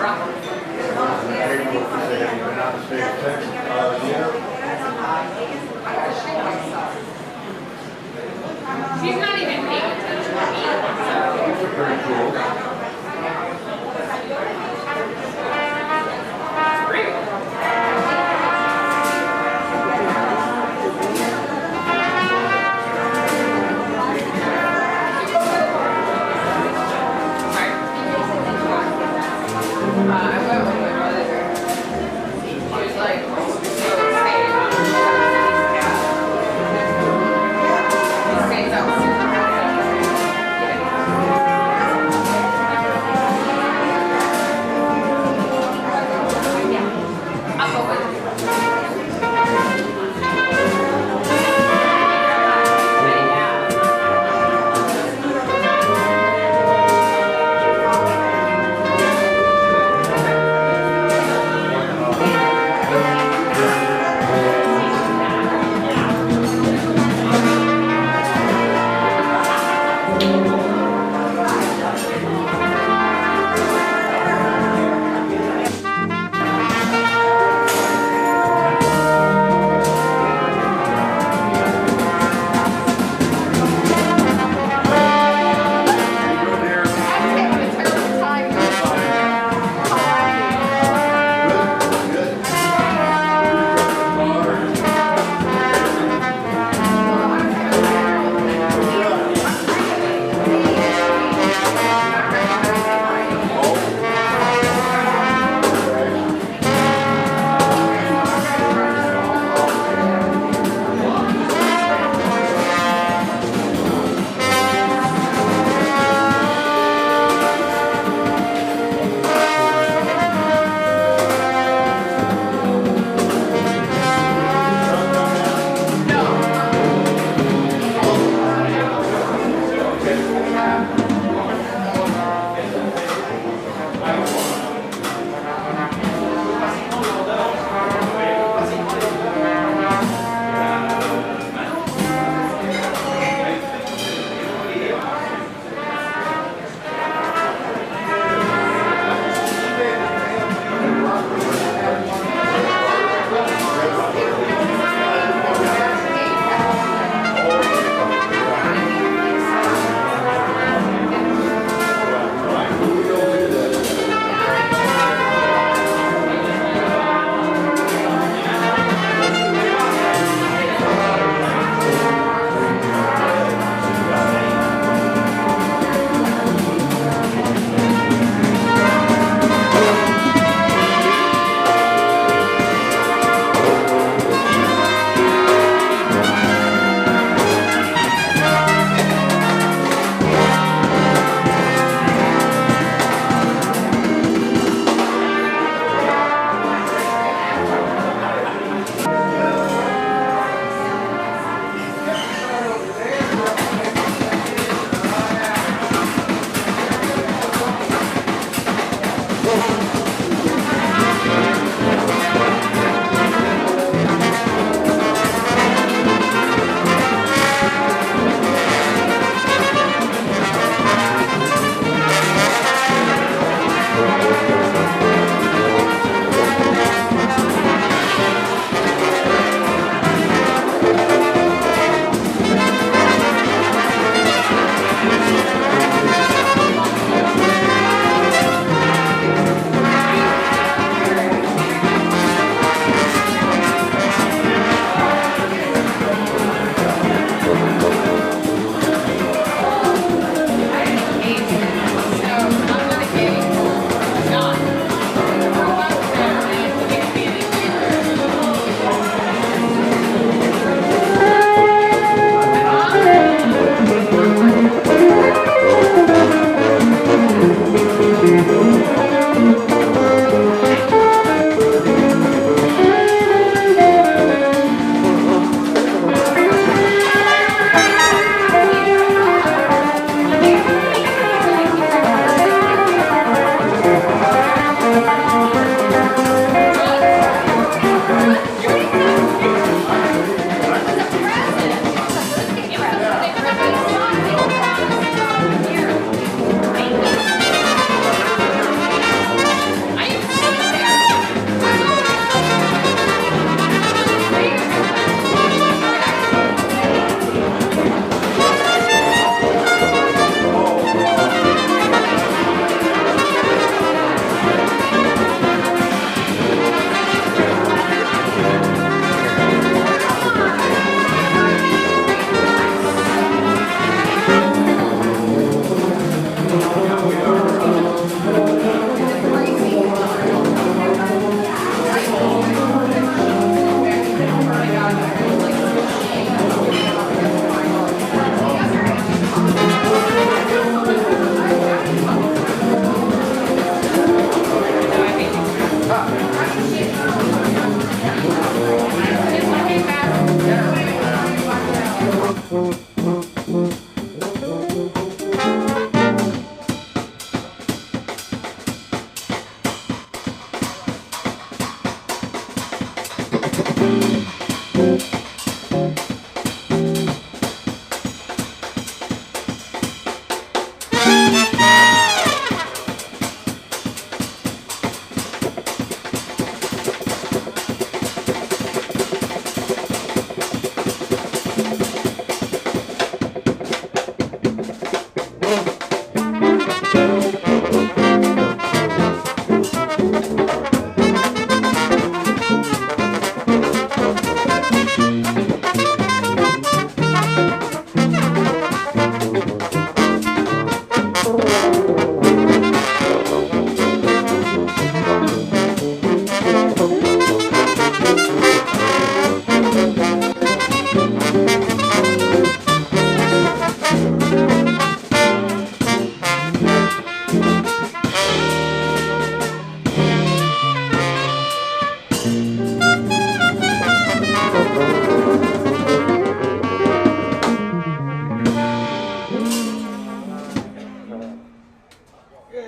She's not even paying attention to me. So. Pretty cool.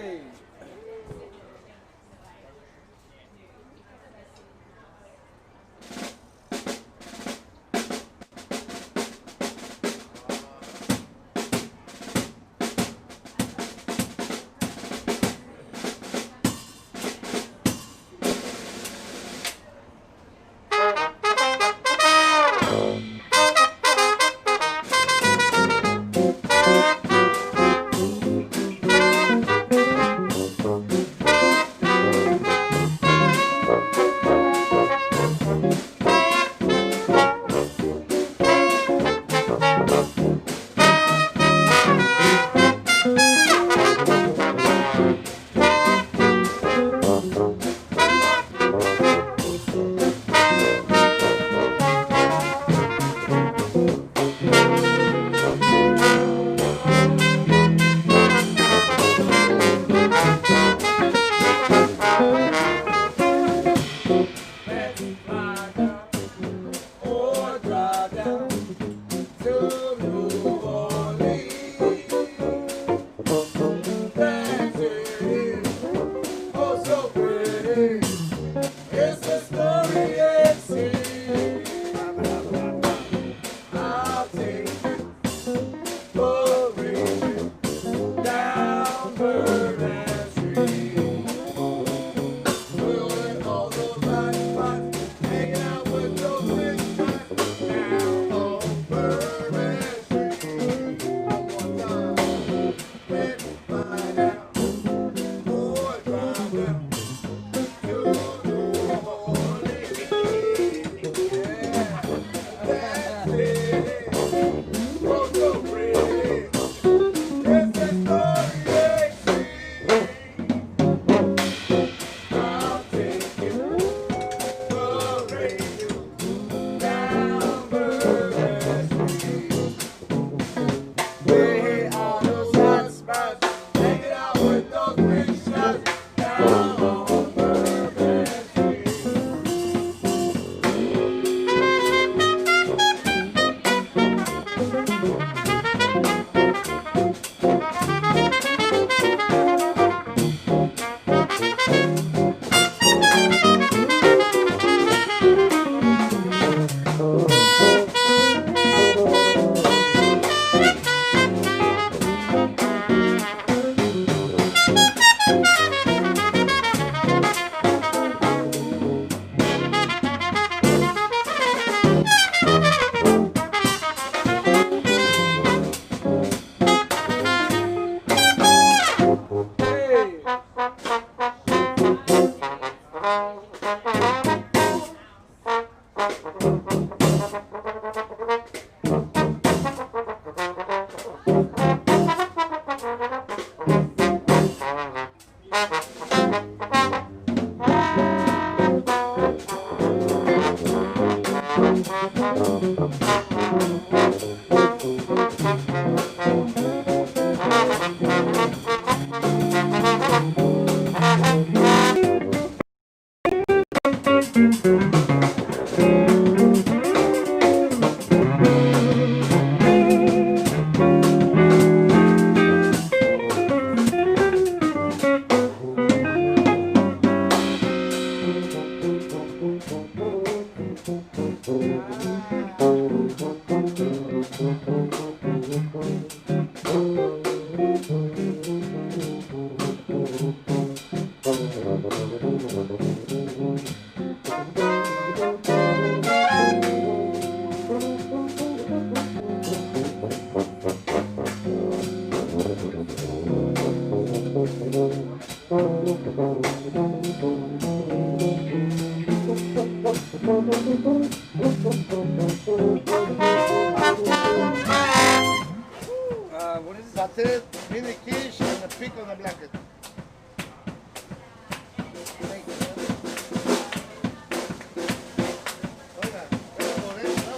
What is it? Satay, mini quiche, and a pick on the blanket. Thank you. Oiga, por eso, no,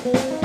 siempre.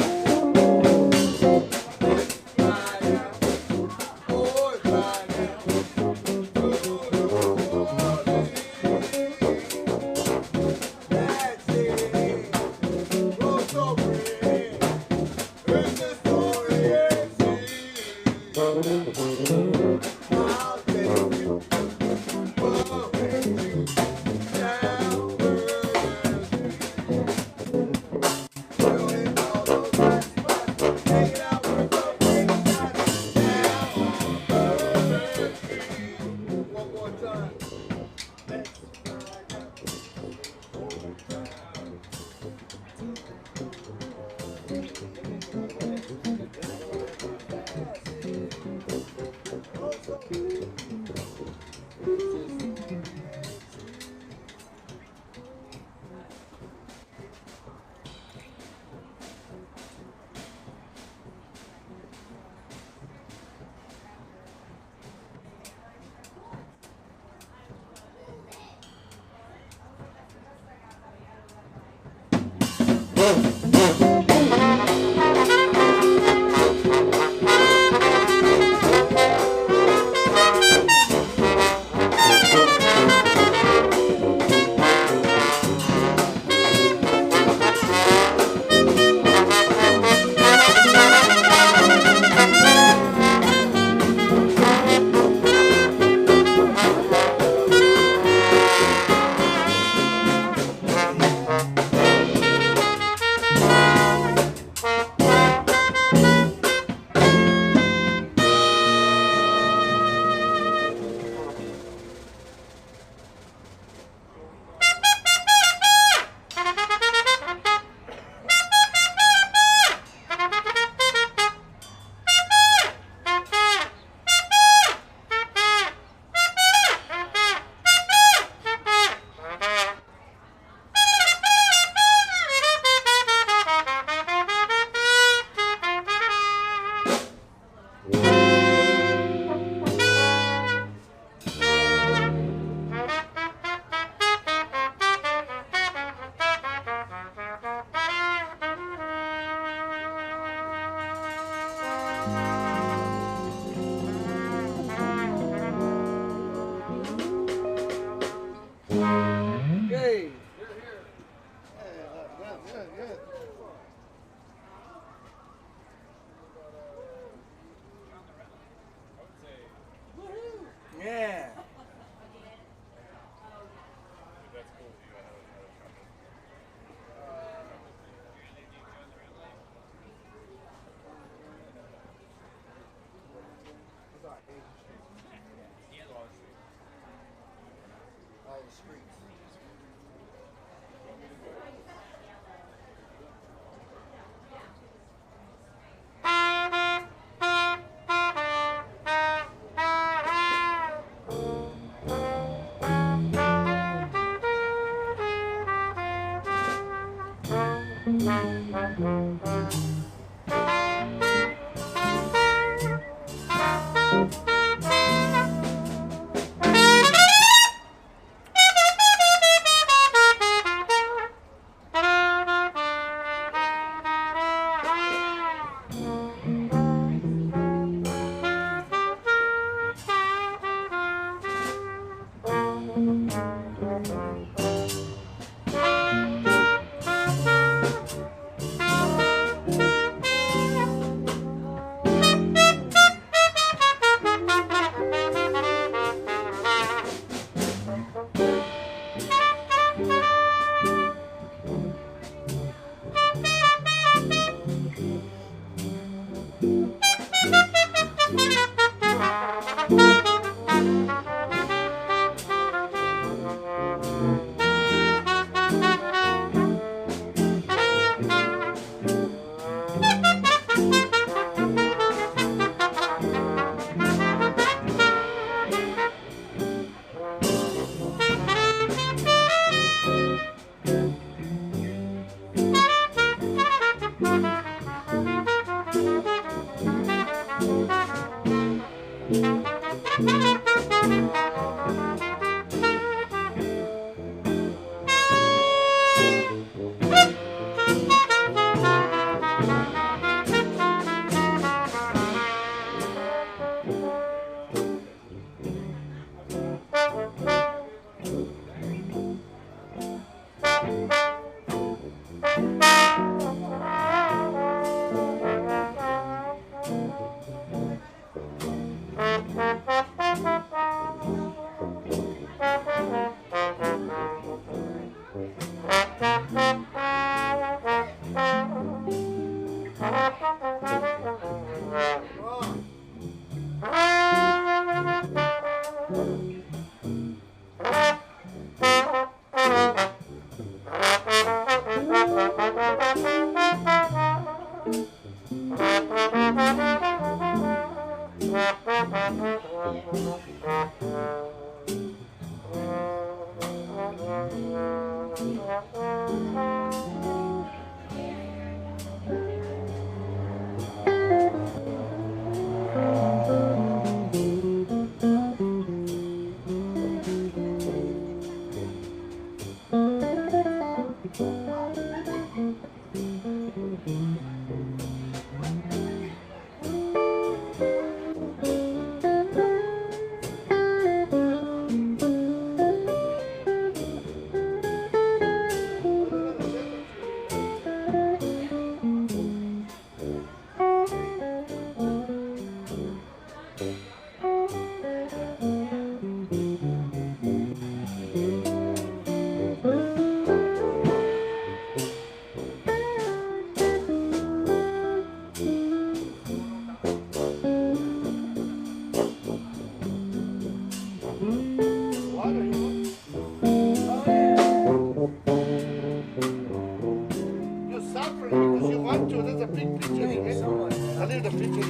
Thank you so much. I leave the picture.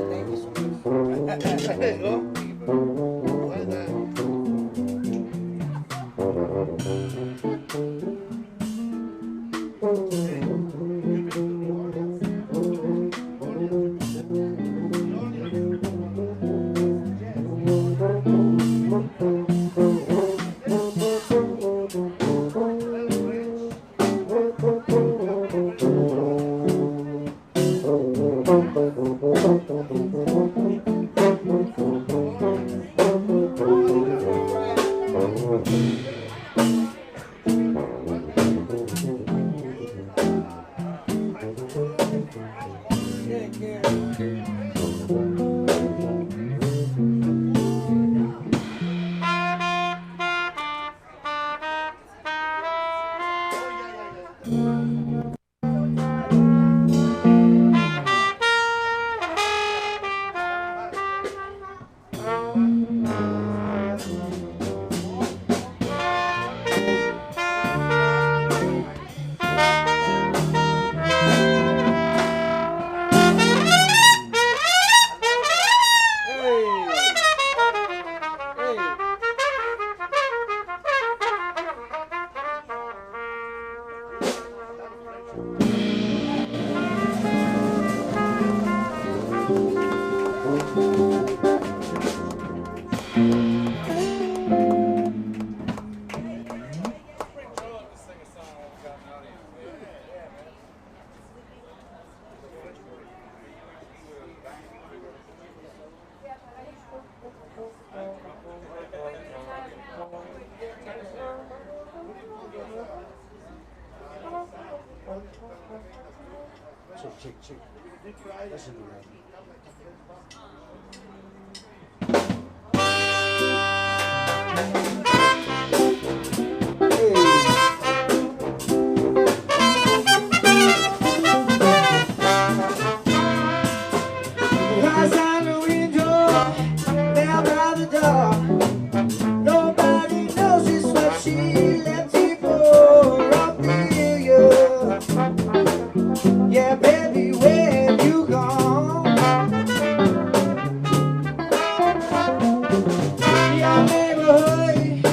Thank you so much. There you go. What is that? Check. That should be right. Eyes on the window, down by the door. Nobody knows what she left people up the year. Yeah, baby, where have you gone? Your neighborhood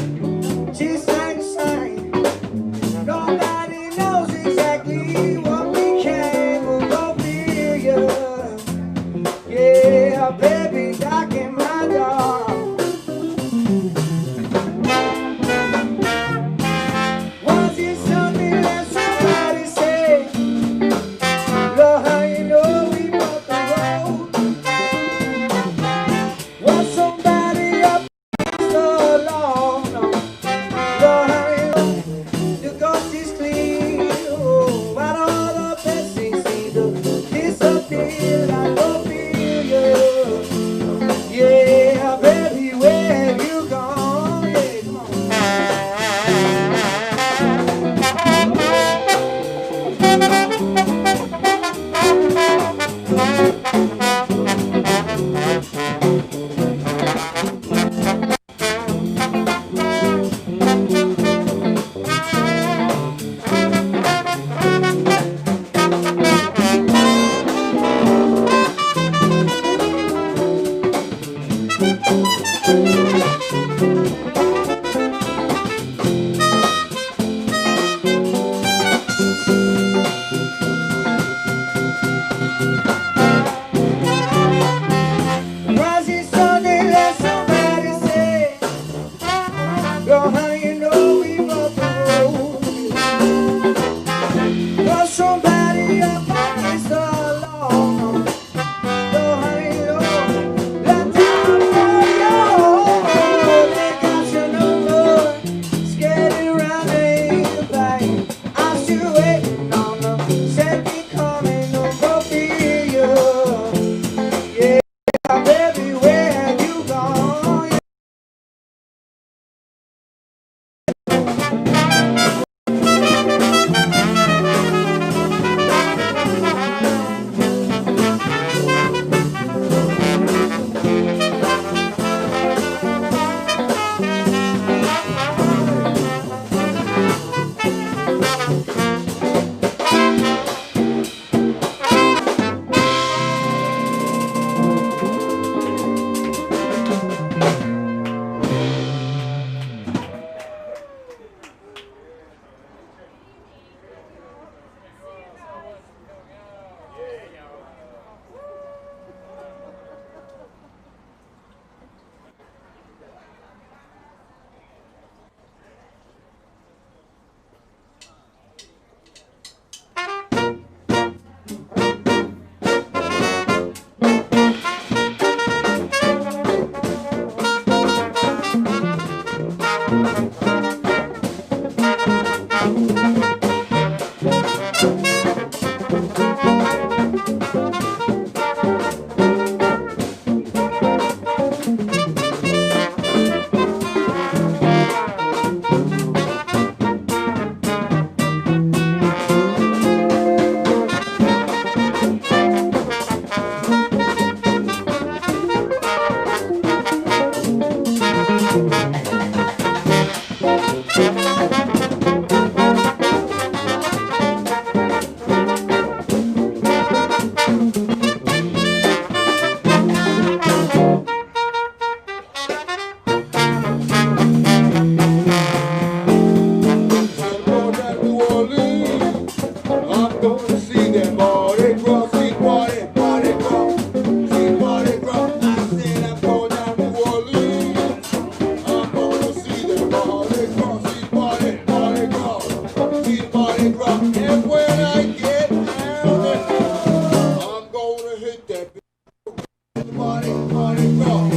Mardi Gras,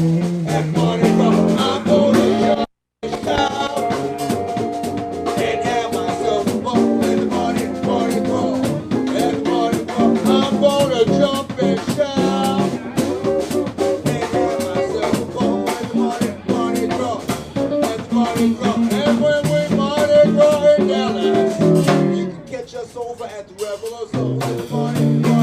at Mardi Gras. I'm gonna jump and shout and have myself a ball at the Mardi Gras. At Mardi Gras, I'm gonna jump and shout and have myself a ball at the Mardi Gras. At the Mardi Gras, and when we Mardi Gras in Dallas, you can catch us over at the Rebel Zone at the Mardi Gras.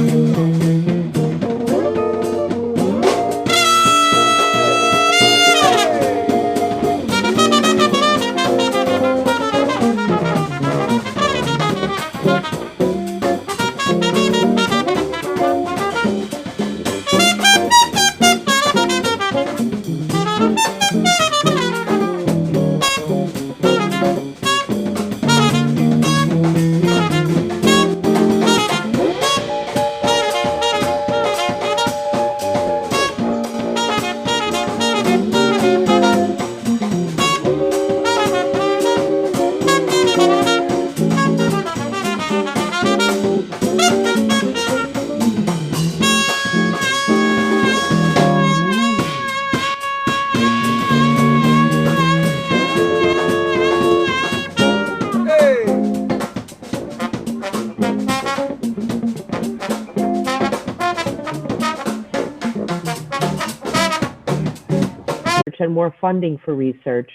And more funding for research,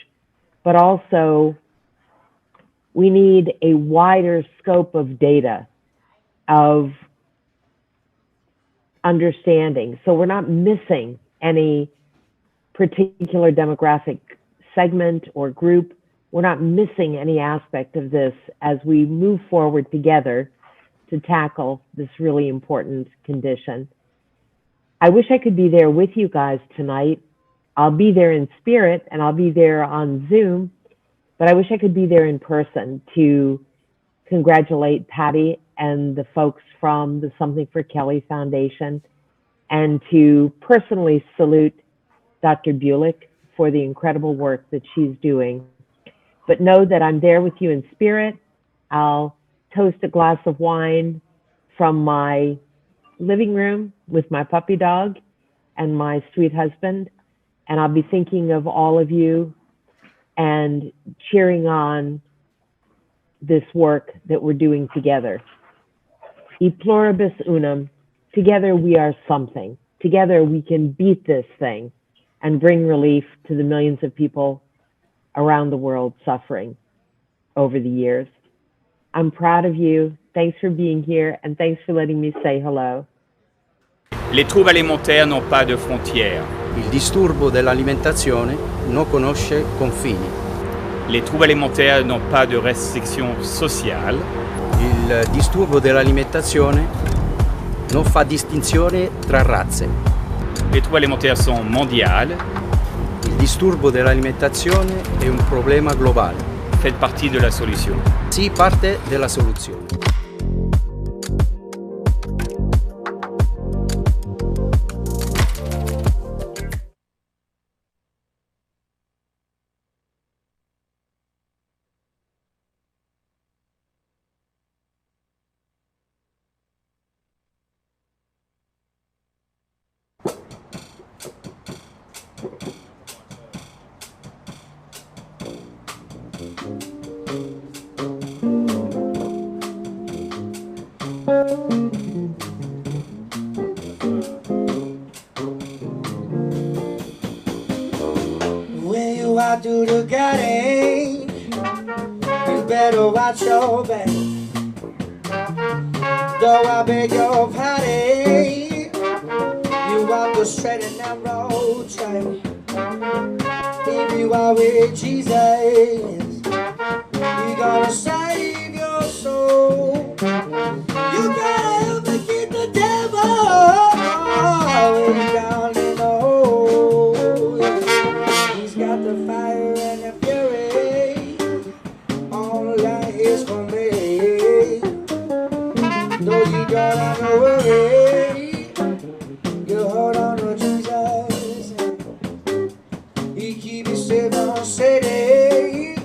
but also we need a wider scope of data, of understanding. So we're not missing any particular demographic segment or group. We're not missing any aspect of this as we move forward together to tackle this really important condition. I wish I could be there with you guys tonight. I'll be there in spirit and I'll be there on Zoom, but I wish I could be there in person to congratulate Patty and the folks from the Something for Kelly Foundation and to personally salute Dr. Bulick for the incredible work that she's doing. But know that I'm there with you in spirit. I'll toast a glass of wine from my living room with my puppy dog and my sweet husband. And I'll be thinking of all of you and cheering on this work that we're doing together. E pluribus unum, together we are something. Together we can beat this thing and bring relief to the millions of people around the world suffering over the years. I'm proud of you. Thanks for being here and thanks for letting me say hello. Les troubles alimentaires n'ont pas de frontières. Il disturbo dell'alimentazione non conosce confini. Les troubles alimentaires n'ont pas de restrictions sociales. Il disturbo dell'alimentazione non fa distinzione tra razze. Les troubles alimentaires sont mondiales. Il disturbo dell'alimentazione è un problema globale. Faites partie de la solution. Sì, parte della soluzione. When you out to the garden, you better watch your back. Though I beg your pardon, you walk the straight and narrow track. If you are with Jesus, you gonna save your soul. You gotta help me keep the devil down in the hole. He's got the fire and the fury. All that is for me. Though you don't have to worry, you hold on to Jesus. He keep you safe on city.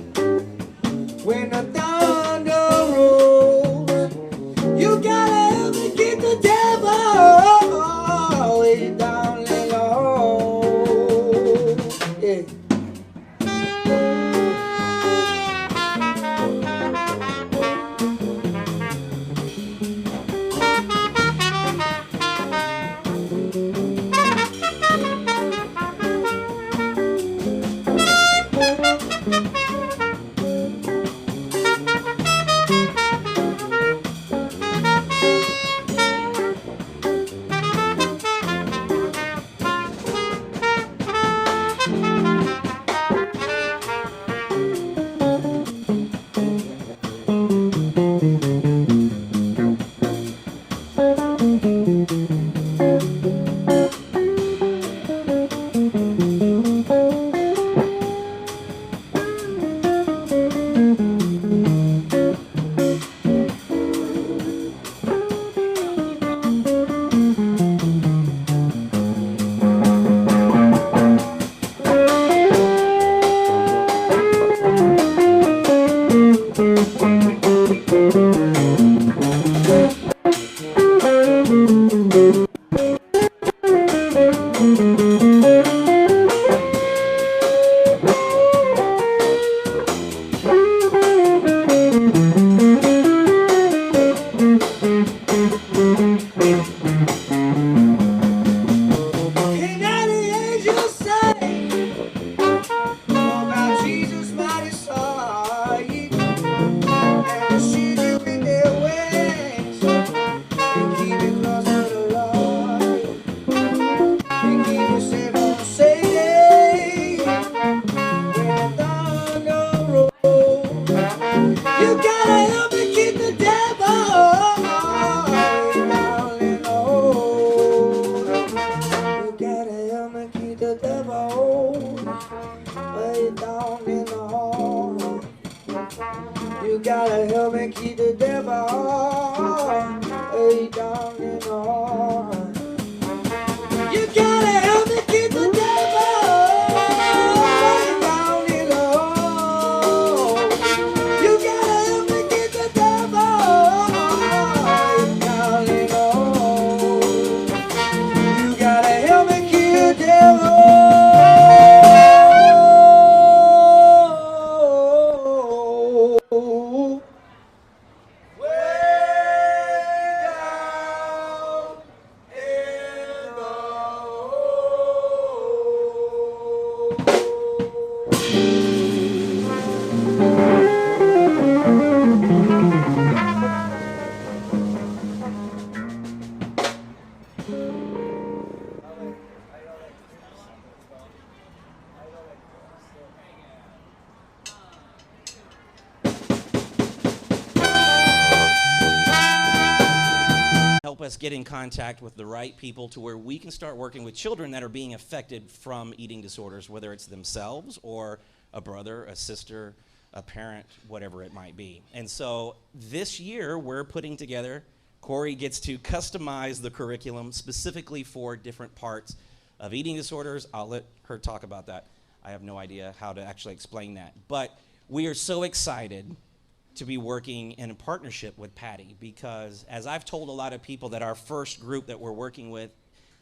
us get in contact with the right people to where we can start working with children that are being affected from eating disorders, whether it's themselves or a brother, a sister, a parent, whatever it might be. And so this year we're putting together, Corey gets to customize the curriculum specifically for different parts of eating disorders. I'll let her talk about that. I have no idea how to actually explain that. But we are so excited to be working in a partnership with Patty, because as I've told a lot of people that our first group that we're working with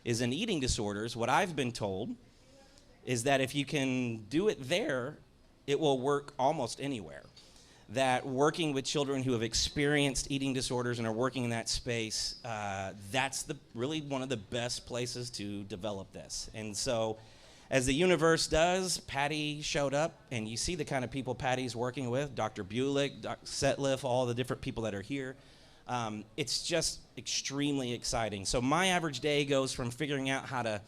is in eating disorders, what I've been told is that if you can do it there, it will work almost anywhere. That working with children who have experienced eating disorders and are working in that space, that's really one of the best places to develop this. And so as the universe does, Patty showed up, and you see the kind of people Patty's working with, Dr. Bulick, Dr. Setliff, all the different people that are here. It's just extremely exciting. So my average day goes from figuring out how to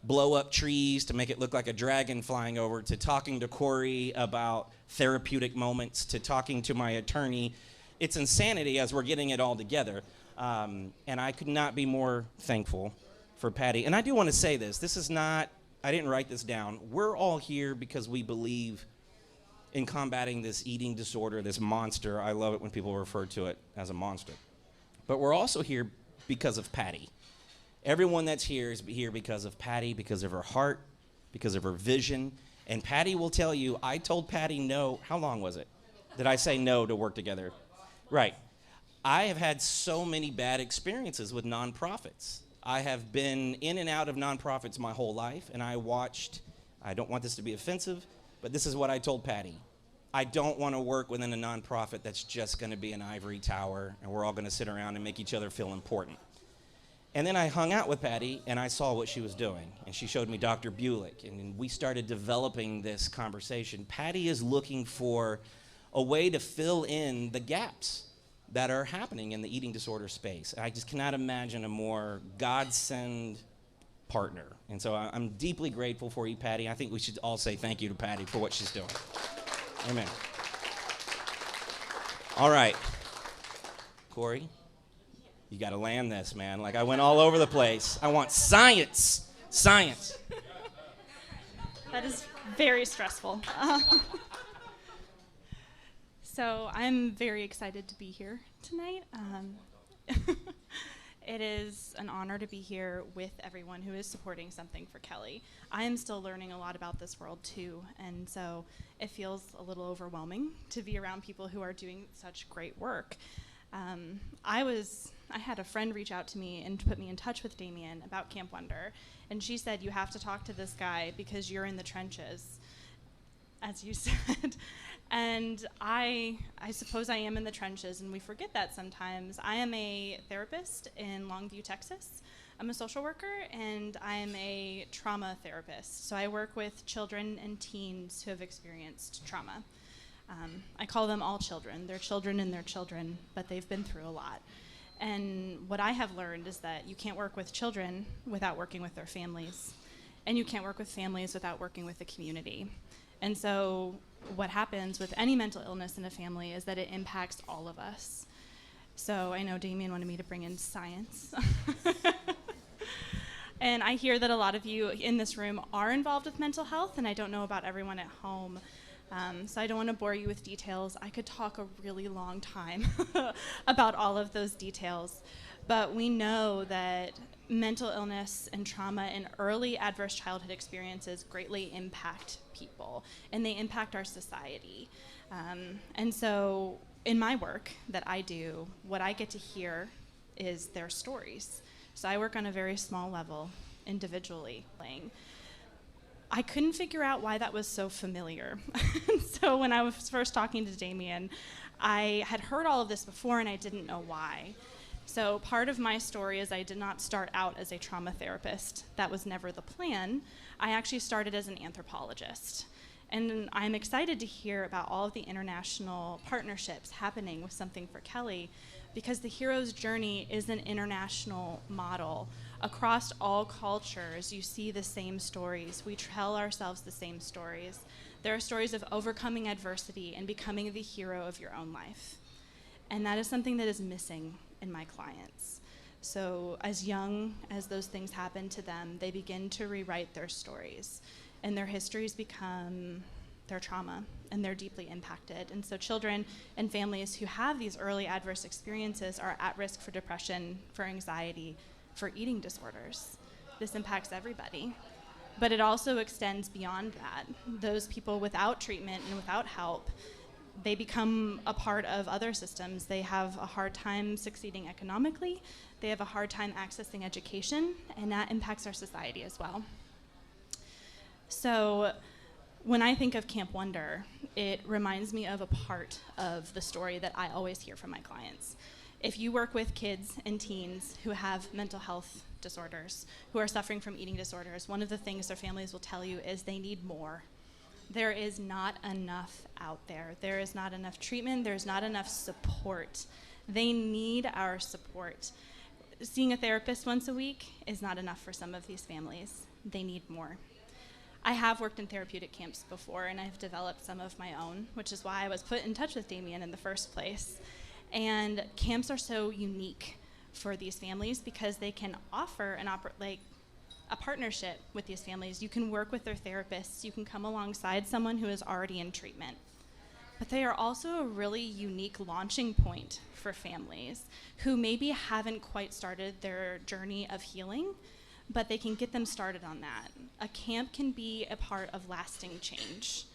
blow up trees to make it look like a dragon flying over, to talking to Corey about therapeutic moments, to talking to my attorney. It's insanity as we're getting it all together. And I could not be more thankful for Patty. And I do want to say this is not, I didn't write this down. We're all here because we believe in combating this eating disorder, this monster. I love it when people refer to it as a monster. But we're also here because of Patty. Everyone that's here is here because of Patty, because of her heart, because of her vision. And Patty will tell you, I told Patty no. How long was it? Did I say no to work together? Right. I have had so many bad experiences with nonprofits. I have been in and out of nonprofits my whole life, and I don't want this to be offensive, but this is what I told Patty. I don't want to work within a nonprofit that's just going to be an ivory tower, and we're all going to sit around and make each other feel important. And then I hung out with Patty, and I saw what she was doing, and she showed me Dr. Bulick, and we started developing this conversation. Patty is looking for a way to fill in the gaps that are happening in the eating disorder space. I just cannot imagine a more God-send partner. And so I'm deeply grateful for you, Patty. I think we should all say thank you to Patty for what she's doing. Amen. All right. Corey, you got to land this, man. Like, I went all over the place. I want science. Science. That is very stressful. So I'm very excited to be here tonight. It is an honor to be here with everyone who is supporting something for Kelly. I am still learning a lot about this world too, and so it feels a little overwhelming to be around people who are doing such great work. I had a friend reach out to me and put me in touch with Damien about Camp Wonder, and she said, you have to talk to this guy because you're in the trenches, as you said. And I suppose I am in the trenches, and we forget that sometimes. I am a therapist in Longview, Texas. I'm a social worker, and I am a trauma therapist. So I work with children and teens who have experienced trauma. I call them all children. They're children and they're children, but they've been through a lot. And what I have learned is that you can't work with children without working with their families. And you can't work with families without working with the community. And so what happens with any mental illness in a family is that it impacts all of us. So I know Damien wanted me to bring in science. And I hear that a lot of you in this room are involved with mental health, and I don't know about everyone at home. So I don't want to bore you with details. I could talk a really long time about all of those details. But we know that mental illness and trauma and early adverse childhood experiences greatly impact people, and they impact our society. And so in my work that I do, what I get to hear is their stories. So I work on a very small level, individually. I couldn't figure out why that was so familiar. So when I was first talking to Damien, I had heard all of this before and I didn't know why. So part of my story is I did not start out as a trauma therapist. That was never the plan. I actually started as an anthropologist. And I'm excited to hear about all of the international partnerships happening with Something for Kelly, because the hero's journey is an international model. Across all cultures, you see the same stories. We tell ourselves the same stories. There are stories of overcoming adversity and becoming the hero of your own life. And that is something that is missing in my clients. So as young as those things happen to them, they begin to rewrite their stories, and their histories become their trauma, and they're deeply impacted. And so children and families who have these early adverse experiences are at risk for depression, for anxiety, for eating disorders. This impacts everybody. But it also extends beyond that. Those people without treatment and without help, they become a part of other systems. They have a hard time succeeding economically. They have a hard time accessing education, and that impacts our society as well. So when I think of Camp Wonder, it reminds me of a part of the story that I always hear from my clients. If you work with kids and teens who have mental health disorders, who are suffering from eating disorders, one of the things their families will tell you is they need more. There is not enough out there. There is not enough treatment. There's not enough support. They need our support. Seeing a therapist once a week is not enough for some of these families. They need more. I have worked in therapeutic camps before, and I've developed some of my own, which is why I was put in touch with Damien in the first place. And camps are so unique for these families because they can offer a partnership with these families. You can work with their therapists. You can come alongside someone who is already in treatment. But they are also a really unique launching point for families who maybe haven't quite started their journey of healing, but they can get them started on that. A camp can be a part of lasting change.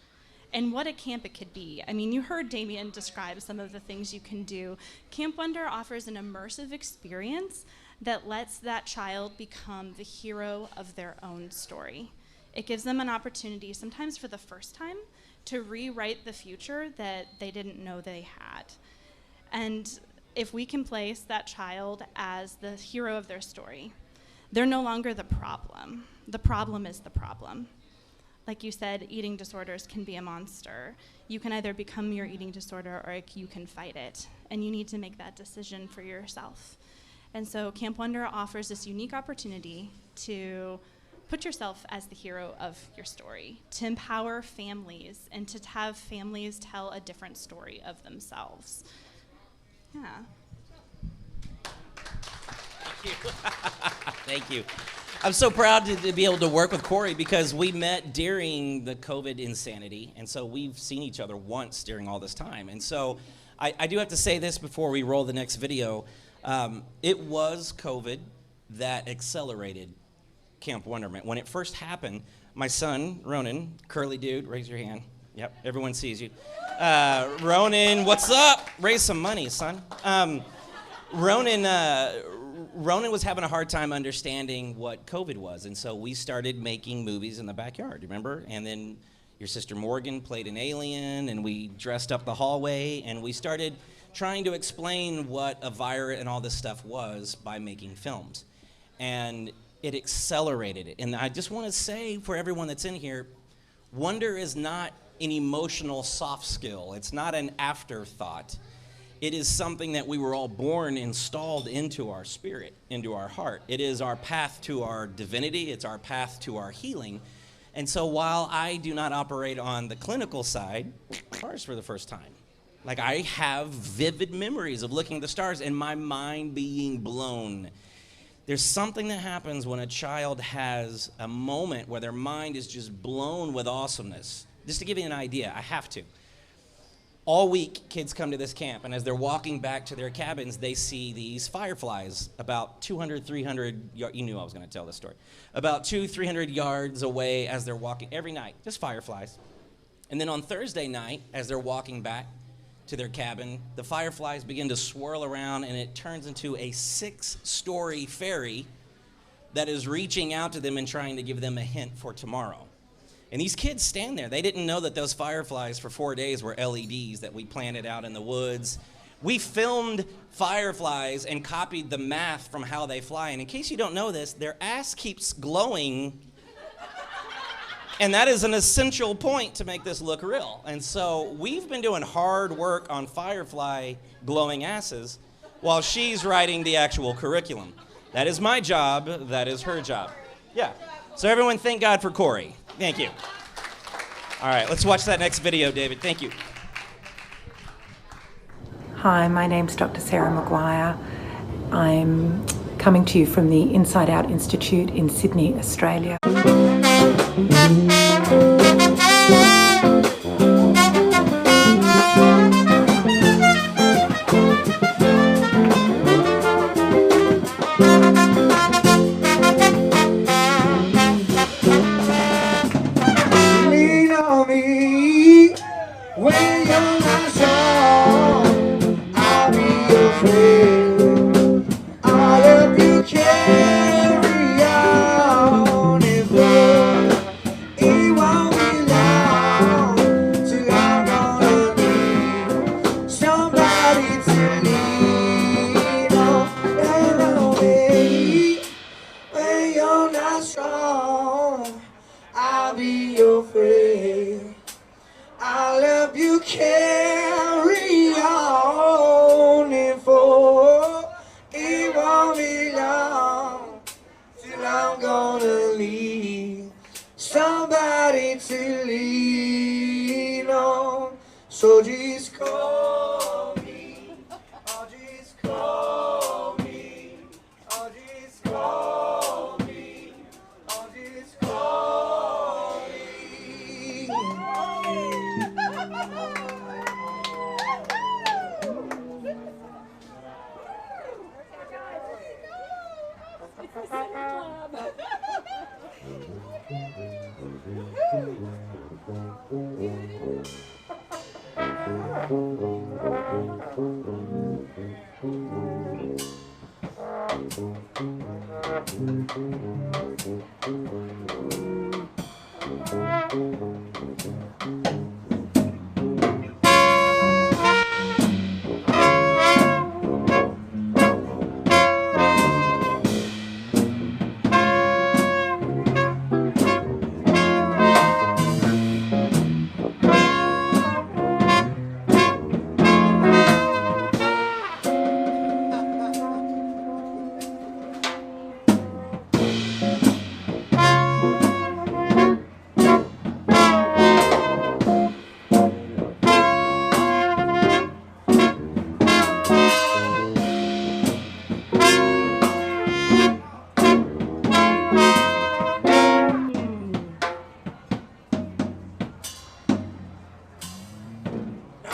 And what a camp it could be. I mean, you heard Damien describe some of the things you can do. Camp Wonder offers an immersive experience that lets that child become the hero of their own story. It gives them an opportunity, sometimes for the first time, to rewrite the future that they didn't know they had. And if we can place that child as the hero of their story, they're no longer the problem. The problem is the problem. Like you said, eating disorders can be a monster. You can either become your eating disorder or you can fight it. And you need to make that decision for yourself. And so Camp Wonder offers this unique opportunity to put yourself as the hero of your story, to empower families, and to have families tell a different story of themselves. Yeah. Thank you. Thank you. I'm so proud to be able to work with Corey because we met during the COVID insanity, and so we've seen each other once during all this time. And so I do have to say this before we roll the next video. It was COVID that accelerated Camp Wonderment. When it first happened, my son, Ronan, curly dude, raise your hand. Yep, everyone sees you. Ronan, what's up? Raise some money, son. Ronan was having a hard time understanding what COVID was, and so we started making movies in the backyard, remember? And then your sister Morgan played an alien, and we dressed up the hallway, and we started trying to explain what a virus and all this stuff was by making films. And it accelerated it. And I just want to say for everyone that's in here, wonder is not an emotional soft skill. It's not an afterthought. It is something that we were all born installed into our spirit, into our heart. It is our path to our divinity. It's our path to our healing. And so while I do not operate on the clinical side, stars for the first time. Like I have vivid memories of looking at the stars and my mind being blown. There's something that happens when a child has a moment where their mind is just blown with awesomeness. Just to give you an idea, I have to. All week, kids come to this camp, and as they're walking back to their cabins, they see these fireflies about 200, 300, you knew I was going to tell this story, about 200-300 yards away as they're walking every night, just fireflies. And then on Thursday night, as they're walking back to their cabin, the fireflies begin to swirl around, and it turns into a 6-story fairy that is reaching out to them and trying to give them a hint for tomorrow. And these kids stand there. They didn't know that those fireflies for 4 days were LEDs that we planted out in the woods. We filmed fireflies and copied the math from how they fly. And in case you don't know this, their ass keeps glowing. And that is an essential point to make this look real. And so we've been doing hard work on firefly glowing asses while she's writing the actual curriculum. That is my job. That is her job. Yeah. So everyone thank God for Corey. Thank you. All right, let's watch that next video, David. Thank you. Hi, my name's Dr. Sarah Maguire. I'm coming to you from the Inside Out Institute in Sydney, Australia. Lean on me when you're not strong. I'll be your friend. I'll help you carry on. If it won't be long till I'm gonna need somebody to lean on. Lean on me when you're not strong. I'll be your friend. I'll help you carry on. And for it won't be long till I'm gonna need somebody to lean on. So just call me. Oh, just call me. Oh, just call me. Oh, just call me.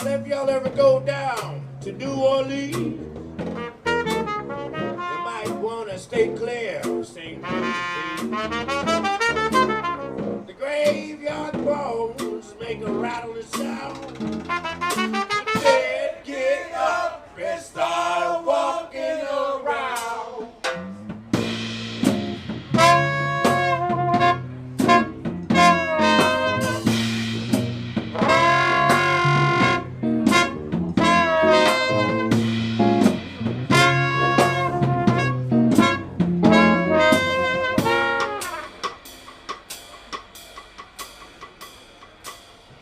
Now, if y'all ever go down to New Orleans, you might want to stay clear of St. Louis. The graveyard bones make a rattling sound. The dead get up and start walking around.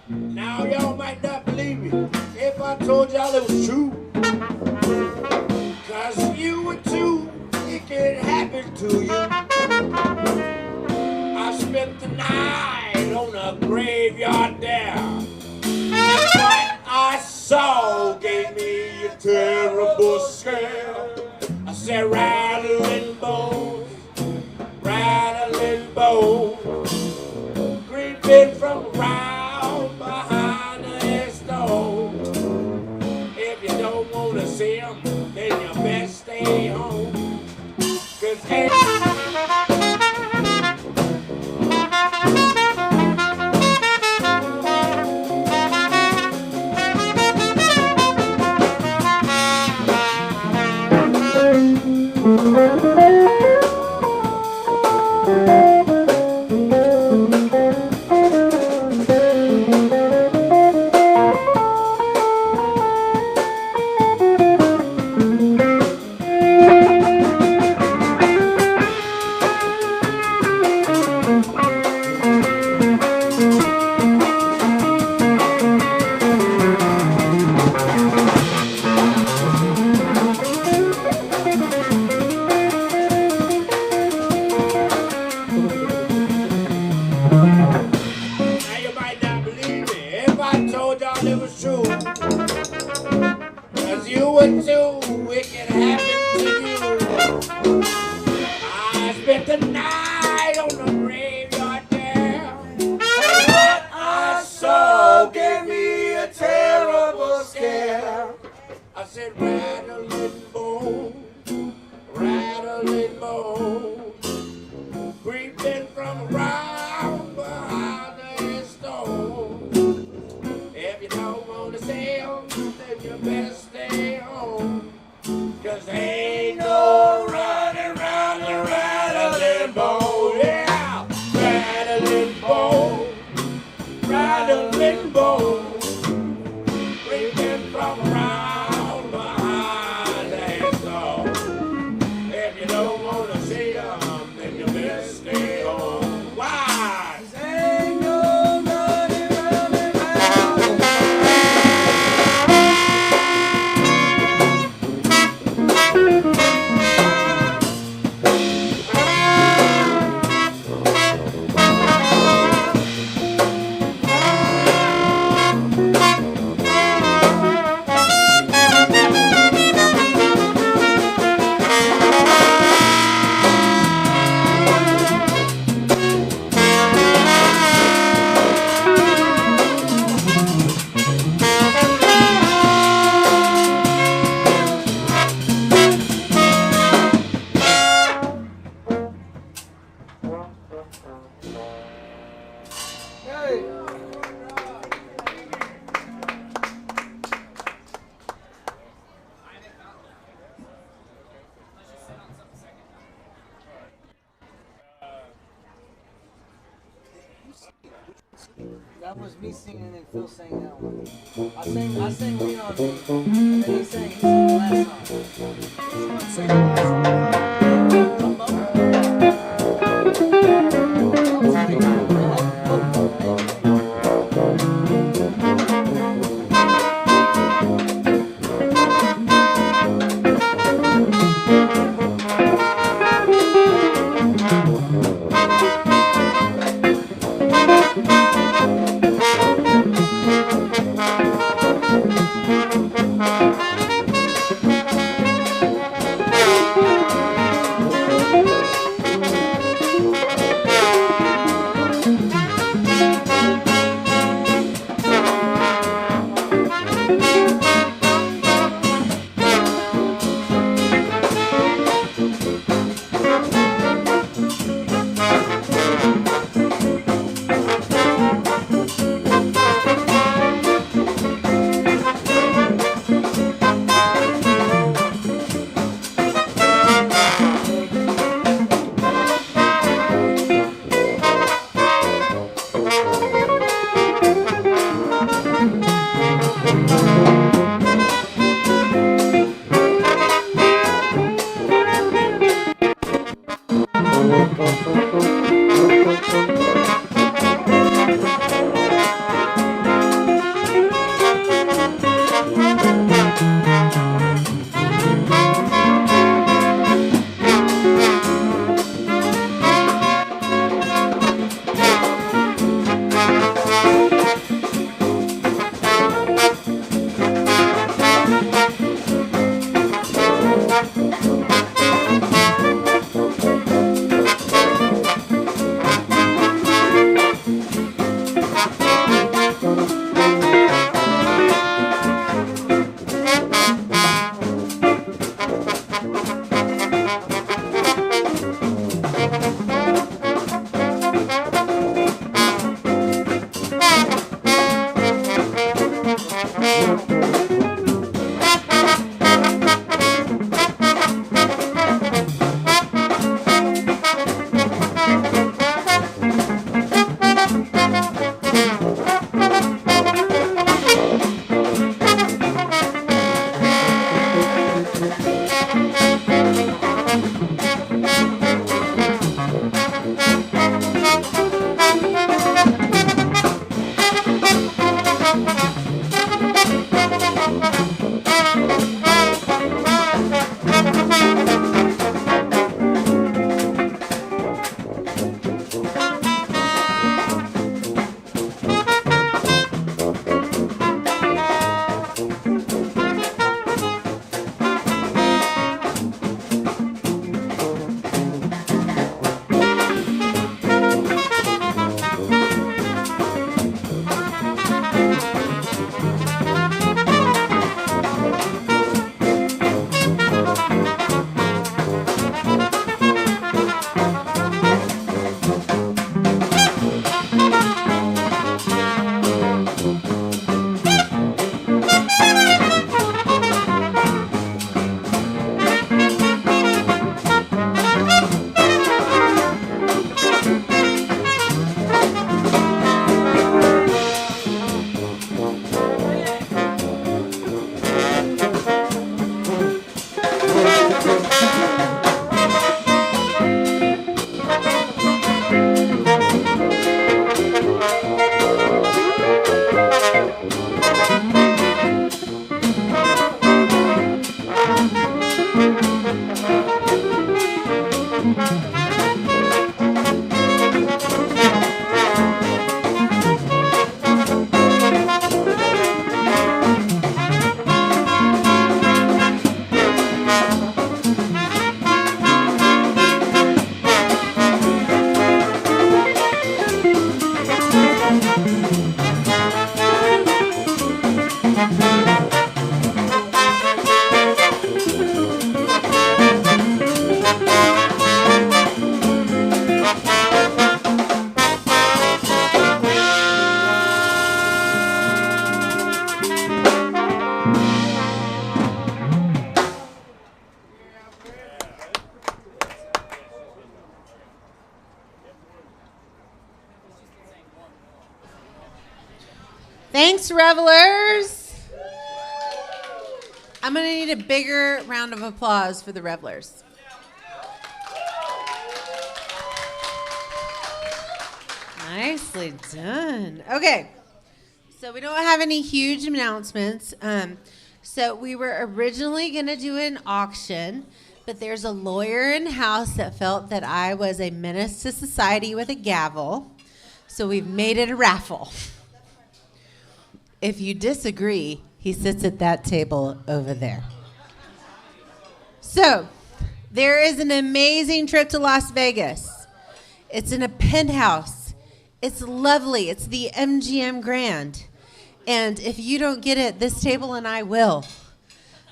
Now y'all might not believe me if I told y'all it was true. Cause you were too, it can happen to you. I spent the night on a graveyard there. What I saw gave me a terrible scare. I said rattling bones, creeping from around behind a stone. If you don't want to see them, then you best stay home. night on the graveyard there. What I saw gave me a terrible scare. I said, rattling bone, rattling bone, creeping from around behind the stone. If you don't want to sail, then you better stay home. 'Cause there ain't no running round the rattling bone. Yeah, rattling bone, rattling bone, creeping from around behind the stone. If you don't want to see them, then you better stay home. Why? 'Cause ain't no running round and round. That was me singing and Phil sang that one. I sang Lean on Me, and then he sang the last song. Sing the last song. Thanks, revelers. I'm going to need a bigger round of applause for the revelers. Nicely done. Okay, so we don't have any huge announcements. So we were originally going to do an auction, but there's a lawyer in house that felt that I was a menace to society with a gavel. So we've made it a raffle. If you disagree, he sits at that table over there. So there is an amazing trip to Las Vegas. It's in a penthouse. It's lovely. It's the MGM Grand. And if you don't get it, this table and I will.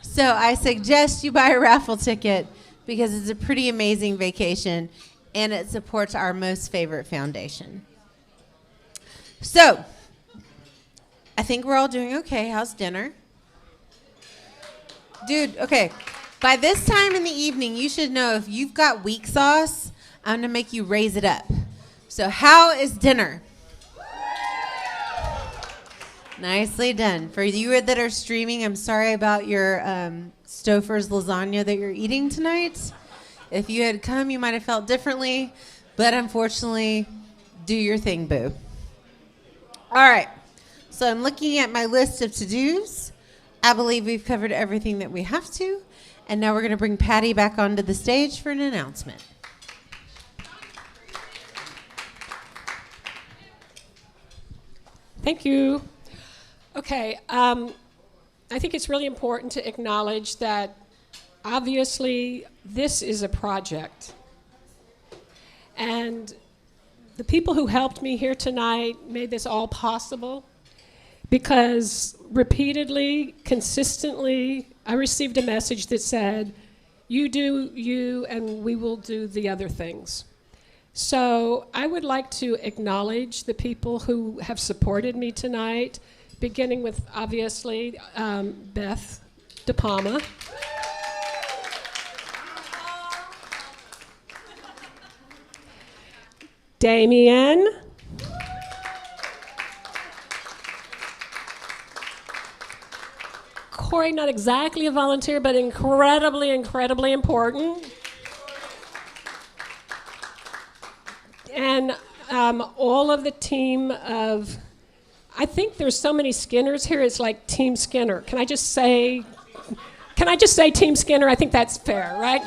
So I suggest you buy a raffle ticket because it's a pretty amazing vacation and it supports our most favorite foundation. So I think we're all doing okay. How's dinner? Dude, okay. By this time in the evening, you should know if you've got weak sauce, I'm going to make you raise it up. So how is dinner? Nicely done. For you that are streaming, I'm sorry about your Stouffer's lasagna that you're eating tonight. If you had come, you might have felt differently. But unfortunately, do your thing, boo. All right. So I'm looking at my list of to-dos. I believe we've covered everything that we have to. And now we're going to bring Patty back onto the stage for an announcement. Thank you. Okay, I think it's really important to acknowledge that obviously this is a project. And the people who helped me here tonight made this all possible because repeatedly, consistently, I received a message that said, you do you and we will do the other things. So I would like to acknowledge the people who have supported me tonight, beginning with, obviously, Beth De Palma. Damien. Corey, not exactly a volunteer, but incredibly, incredibly important. And all of the team of, I think there's so many Skinners here, it's like Team Skinner. Can I just say Team Skinner? I think that's fair, right?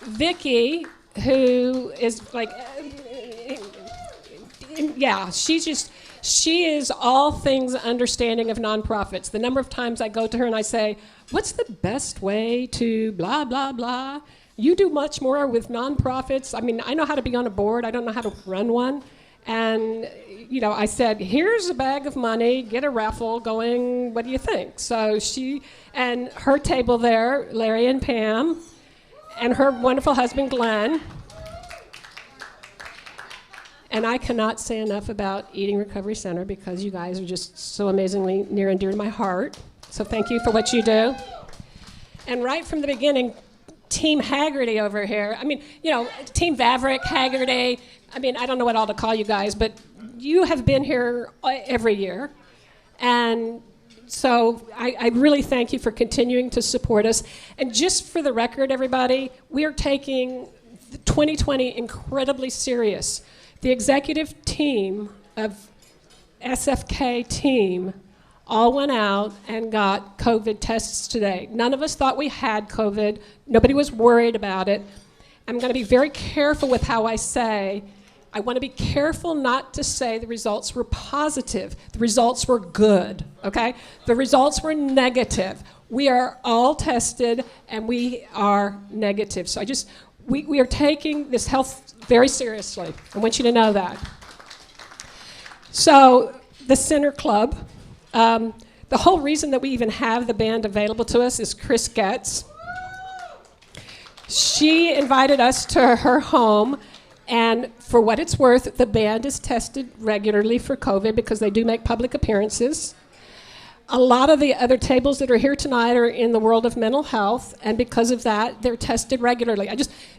Vicky, who is like, yeah, she is all things understanding of nonprofits. The number of times I go to her and I say, what's the best way to blah, blah, blah? You do much more with nonprofits. I mean, I know how to be on a board. I don't know how to run one. And, you know, I said, here's a bag of money, get a raffle going, what do you think? So she, and her table there, Larry and Pam, and her wonderful husband, Glenn. And I cannot say enough about Eating Recovery Center because you guys are just so amazingly near and dear to my heart. So thank you for what you do. And right from the beginning, Team Haggerty over here. I mean, you know, Team Vavrick, Haggerty. I mean, I don't know what all to call you guys, but you have been here every year. And so I really thank you for continuing to support us. And just for the record, everybody, we are taking 2020 incredibly serious. The executive team of SFK team all went out and got COVID tests today. None of us thought we had COVID. Nobody was worried about it. I'm going to be very careful with how I say. I want to be careful not to say the results were positive. The results were good, okay? The results were negative. We are all tested and we are negative. So we are taking this health very seriously. I want you to know that. So the Center Club, the whole reason that we even have the band available to us is Chris Getz. She invited us to her home, and for what it's worth, the band is tested regularly for COVID because they do make public appearances. A lot of the other tables that are here tonight are in the world of mental health, and because of that, they're tested regularly.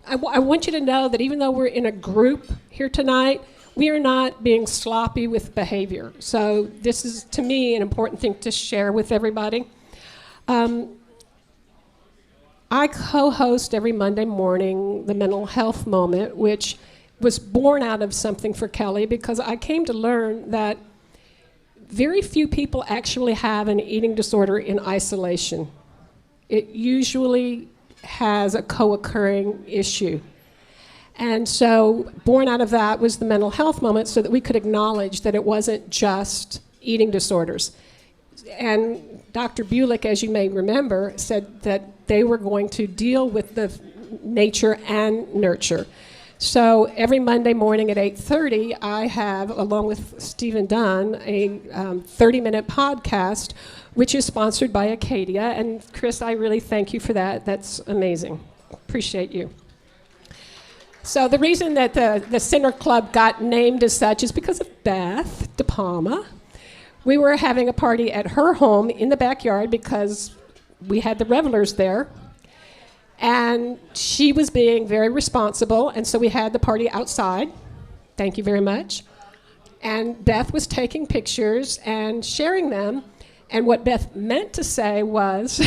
I want you to know that even though we're in a group here tonight, we are not being sloppy with behavior. So this is, to me, an important thing to share with everybody. I co-host every Monday morning the Mental Health Moment, which was born out of something for Kelly, because I came to learn that very few people actually have an eating disorder in isolation. It usually has a co-occurring issue. And so born out of that was the Mental Health Moment, so that we could acknowledge that it wasn't just eating disorders. And Dr. Bulick, as you may remember, said that they were going to deal with the nature and nurture. So every Monday morning at 8:30, I have, along with Stephen Dunn, a 30-minute podcast, which is sponsored by Acadia. And Chris, I really thank you for that. That's amazing. Appreciate you. So the reason that the Center Club got named as such is because of Beth De Palma. We were having a party at her home in the backyard because we had the revelers there. And she was being very responsible, and so we had the party outside. Thank you very much. And Beth was taking pictures and sharing them. And what Beth meant to say was,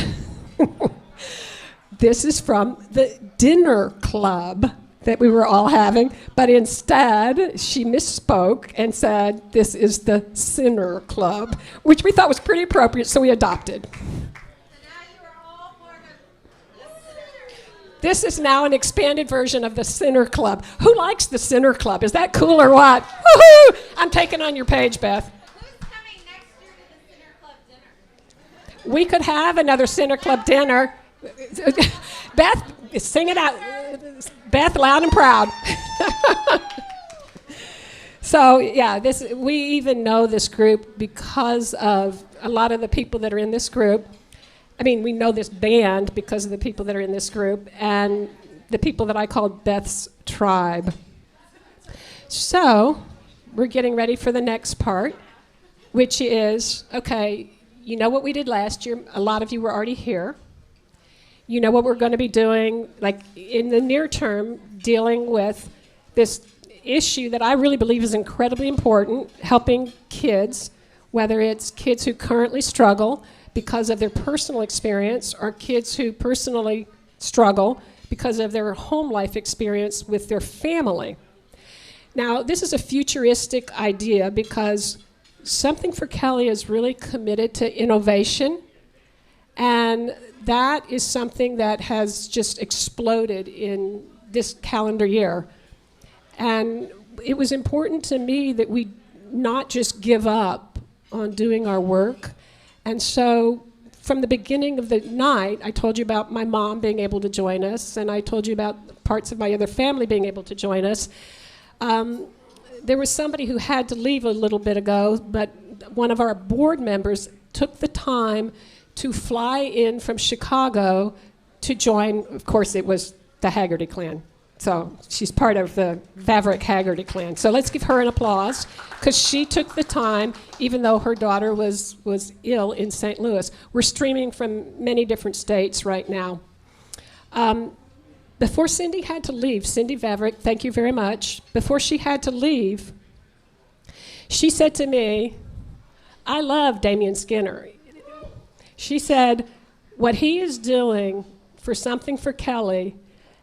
this is from the dinner club that we were all having, but instead she misspoke and said, this is the Sinner Club, which we thought was pretty appropriate, so we adopted. This is now an expanded version of the Sinner Club. Who likes the Sinner Club? Is that cool or what? Woohoo! I'm taking on your page, Beth. Who's coming next year to the Sinner Club dinner? We could have another Sinner Club dinner. Beth, sing it out. Beth, loud and proud. So, yeah, we even know this group because of a lot of the people that are in this group. I mean, we know this band because of the people that are in this group and the people that I call Beth's tribe. So, we're getting ready for the next part, which is, okay, you know what we did last year. A lot of you were already here. You know what we're going to be doing, like in the near term, dealing with this issue that I really believe is incredibly important, helping kids, whether it's kids who currently struggle because of their personal experience or kids who personally struggle because of their home life experience with their family. Now, this is a futuristic idea because Something for Kelly is really committed to innovation, and that is something that has just exploded in this calendar year. And it was important to me that we not just give up on doing our work. And so from the beginning of the night, I told you about my mom being able to join us, and I told you about parts of my other family being able to join us. There was somebody who had to leave a little bit ago, but one of our board members took the time to fly in from Chicago to join. Of course, it was the Haggerty clan. So she's part of the Vavrick Haggerty clan. So let's give her an applause, because she took the time, even though her daughter was ill in St. Louis. We're streaming from many different states right now. Before Cindy had to leave, Cindy Vavrick, thank you very much. Before she had to leave, she said to me, I love Damian Skinner. She said, what he is doing for Something for Kelly,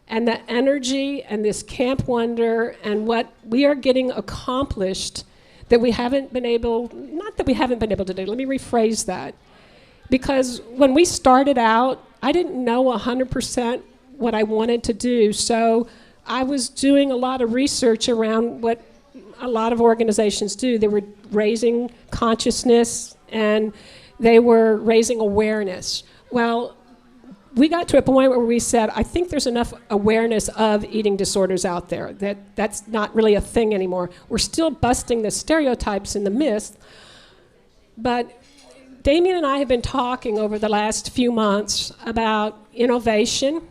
and the energy and this Camp Wonder and what we are getting accomplished that we haven't been able, not that we haven't been able to do, let me rephrase that. Because when we started out, I didn't know 100% what I wanted to do, so I was doing a lot of research around what a lot of organizations do. They were raising consciousness and they were raising awareness. Well, we got to a point where we said, I think there's enough awareness of eating disorders out there that's not really a thing anymore. We're still busting the stereotypes and the myths, but Damien and I have been talking over the last few months about innovation,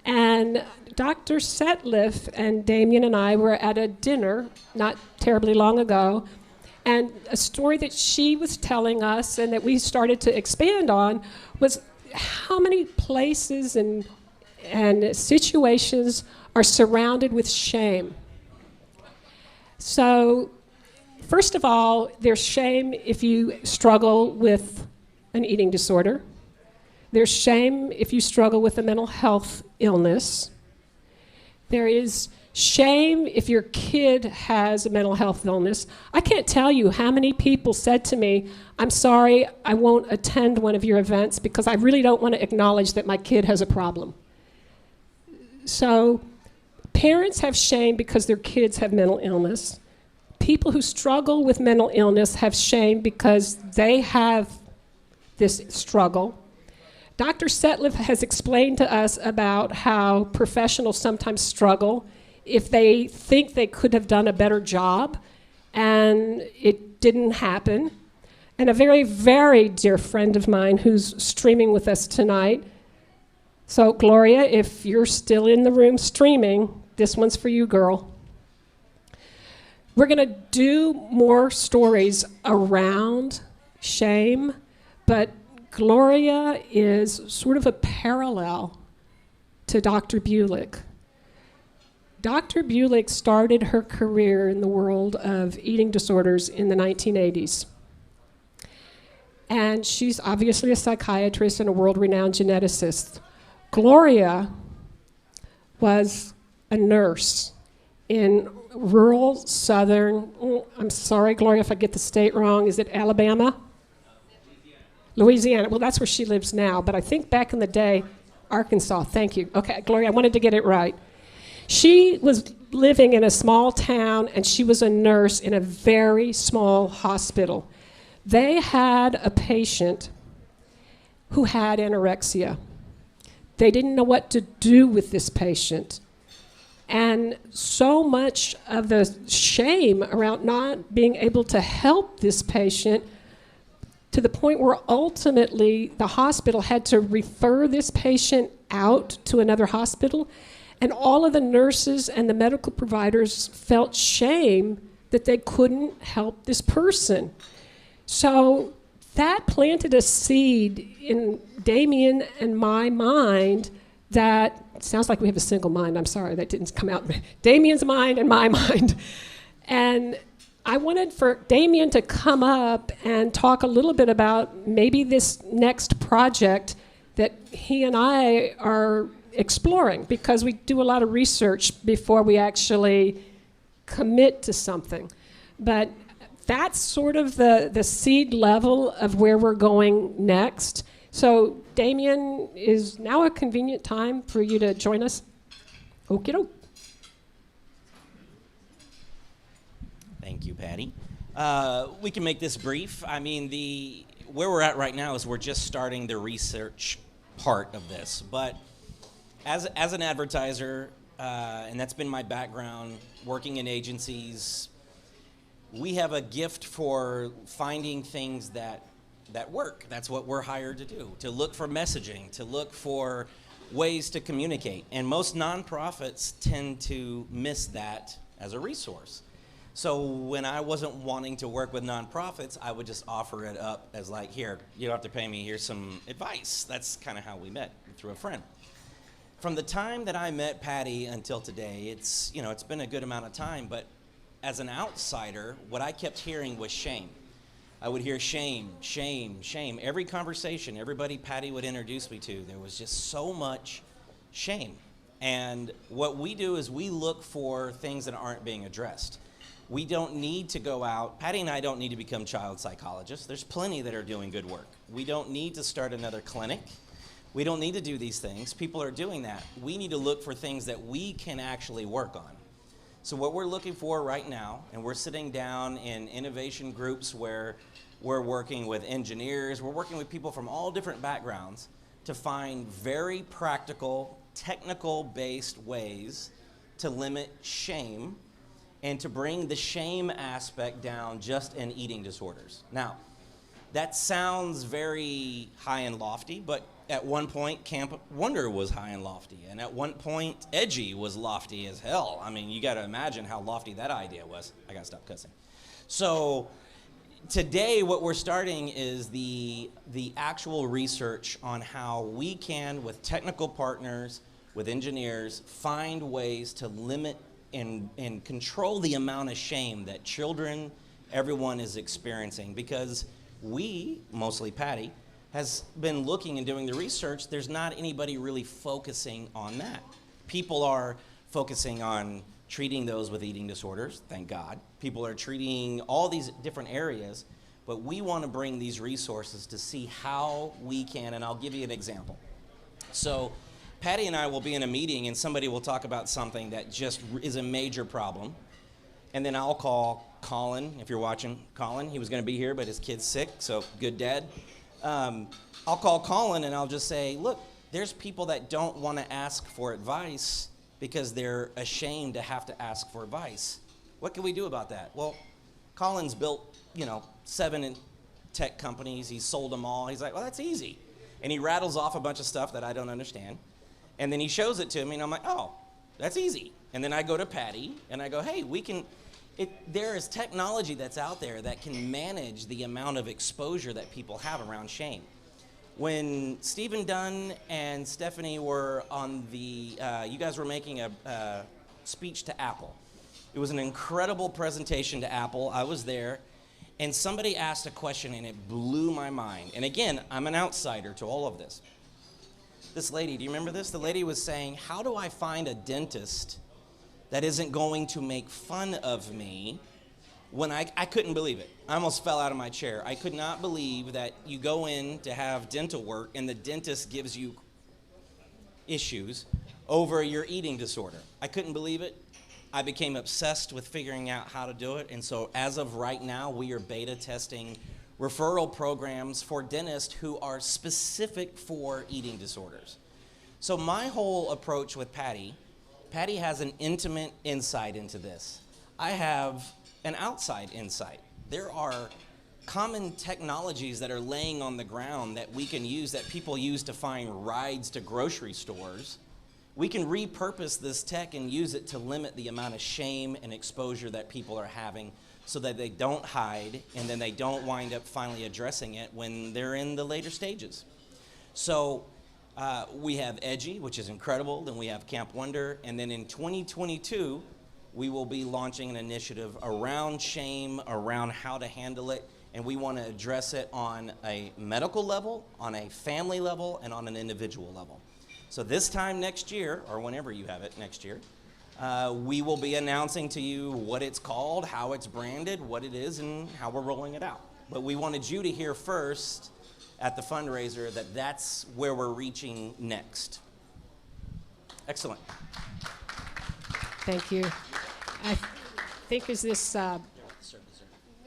and Dr. Setliff and Damien and I were at a dinner not terribly long ago, and a story that she was telling us and that we started to expand on was how many places and situations are surrounded with shame. So, first of all, there's shame if you struggle with an eating disorder. There's shame if you struggle with a mental health illness. There is shame if your kid has a mental health illness. I can't tell you how many people said to me, I'm sorry, I won't attend one of your events because I really don't want to acknowledge that my kid has a problem. So parents have shame because their kids have mental illness. People who struggle with mental illness have shame because they have this struggle. Dr. Setliff has explained to us about how professionals sometimes struggle if they think they could have done a better job and it didn't happen. And a very, very dear friend of mine who's streaming with us tonight. So Gloria, if you're still in the room streaming, this one's for you, girl. We're going to do more stories around shame, but Gloria is sort of a parallel to Dr. Bulick. Dr. Bulick started her career in the world of eating disorders in the 1980s. And she's obviously a psychiatrist and a world-renowned geneticist. Gloria was a nurse in rural southern, I'm sorry, Gloria, if I get the state wrong, is it Alabama? Louisiana. Well, that's where she lives now, but I think back in the day, Arkansas. Thank you. Okay, Gloria, I wanted to get it right. She was living in a small town, and she was a nurse in a very small hospital. They had a patient who had anorexia. They didn't know what to do with this patient. And so much of the shame around not being able to help this patient to the point where ultimately the hospital had to refer this patient out to another hospital. And all of the nurses and the medical providers felt shame that they couldn't help this person. So that planted a seed in Damien and my mind that, sounds like we have a single mind, I'm sorry, that didn't come out. Damien's mind and my mind. And I wanted for Damien to come up and talk a little bit about maybe this next project that he and I are exploring, because we do a lot of research before we actually commit to something. But that's sort of the seed level of where we're going next. So Damien, is now a convenient time for you to join us? Okie doke. Thank you, Patty. We can make this brief. I mean, where we're at right now is we're just starting the research part of this. But as an advertiser, and that's been my background, working in agencies, we have a gift for finding things that work. That's what we're hired to do, to look for messaging, to look for ways to communicate. And most nonprofits tend to miss that as a resource. So when I wasn't wanting to work with nonprofits, I would just offer it up as like, here, you don't have to pay me, here's some advice. That's kind of how we met, through a friend. From the time that I met Patty until today, it's been a good amount of time, but as an outsider, what I kept hearing was shame. I would hear shame, shame, shame. Every conversation, everybody Patty would introduce me to, there was just so much shame. And what we do is we look for things that aren't being addressed. We don't need to go out. Patty and I don't need to become child psychologists. There's plenty that are doing good work. We don't need to start another clinic. We don't need to do these things. People are doing that. We need to look for things that we can actually work on. So what we're looking for right now, and we're sitting down in innovation groups where we're working with engineers, we're working with people from all different backgrounds to find very practical, technical-based ways to limit shame and to bring the shame aspect down just in eating disorders. Now, that sounds very high and lofty, but at one point, Camp Wonder was high and lofty, and at one point, Edgy was lofty as hell. I mean, you gotta imagine how lofty that idea was. I gotta stop cussing. So today, what we're starting is the actual research on how we can, with technical partners, with engineers, find ways to limit and control the amount of shame that children, everyone is experiencing, because we, mostly Patty, has been looking and doing the research. There's not anybody really focusing on that. People are focusing on treating those with eating disorders, thank God. People are treating all these different areas, but we want to bring these resources to see how we can, and I'll give you an example. So Patty and I will be in a meeting and somebody will talk about something that just is a major problem, and then I'll call Colin, if you're watching, Colin, he was going to be here, but his kid's sick, so good dad. I'll call Colin and I'll just say, look, there's people that don't want to ask for advice because they're ashamed to have to ask for advice. What can we do about that? Well, Colin's built, 7 tech companies. He's sold them all. He's like, well, that's easy. And he rattles off a bunch of stuff that I don't understand. And then he shows it to me, and I'm like, oh, that's easy. And then I go to Patty, and I go, hey, there is technology that's out there that can manage the amount of exposure that people have around shame. When Stephen Dunn and Stephanie were on you guys were making a speech to Apple. It was an incredible presentation to Apple. I was there, and somebody asked a question, and it blew my mind. And again, I'm an outsider to all of this. This lady, do you remember this? The lady was saying, how do I find a dentist that isn't going to make fun of me? When I couldn't believe it. I almost fell out of my chair. I could not believe that you go in to have dental work and the dentist gives you issues over your eating disorder. I couldn't believe it. I became obsessed with figuring out how to do it. And so as of right now, we are beta testing referral programs for dentists who are specific for eating disorders. So my whole approach with Patty has an intimate insight into this. I have an outside insight. There are common technologies that are laying on the ground that we can use, that people use to find rides to grocery stores. We can repurpose this tech and use it to limit the amount of shame and exposure that people are having so that they don't hide and then they don't wind up finally addressing it when they're in the later stages. So we have Edgy, which is incredible, then we have Camp Wonder, and then in 2022, we will be launching an initiative around shame, around how to handle it, and we want to address it on a medical level, on a family level, and on an individual level. So this time next year, or whenever you have it next year, we will be announcing to you what it's called, how it's branded, what it is, and how we're rolling it out. But we wanted you to hear first at the fundraiser that that's where we're reaching next. Excellent. Thank you. I think is this, oh,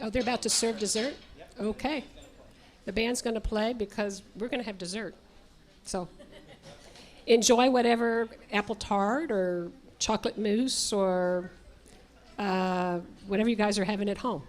they're about to serve dessert? Okay. The band's going to play because we're going to have dessert. So enjoy whatever apple tart or chocolate mousse or whatever you guys are having at home.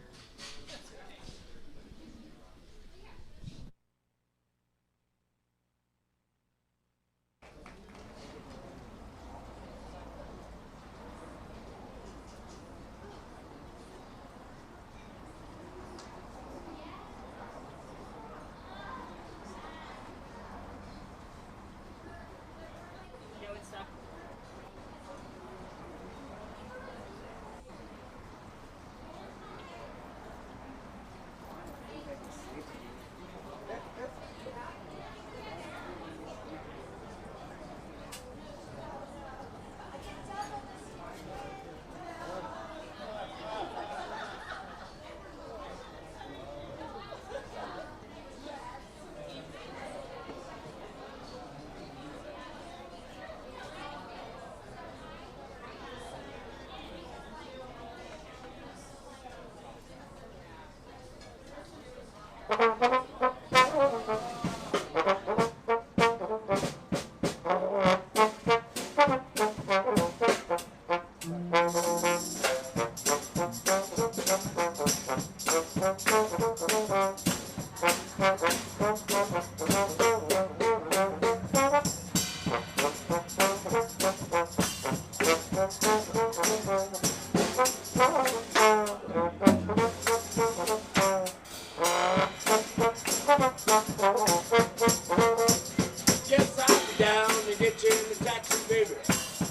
Yes, I'll be down to get you in the taxi, baby.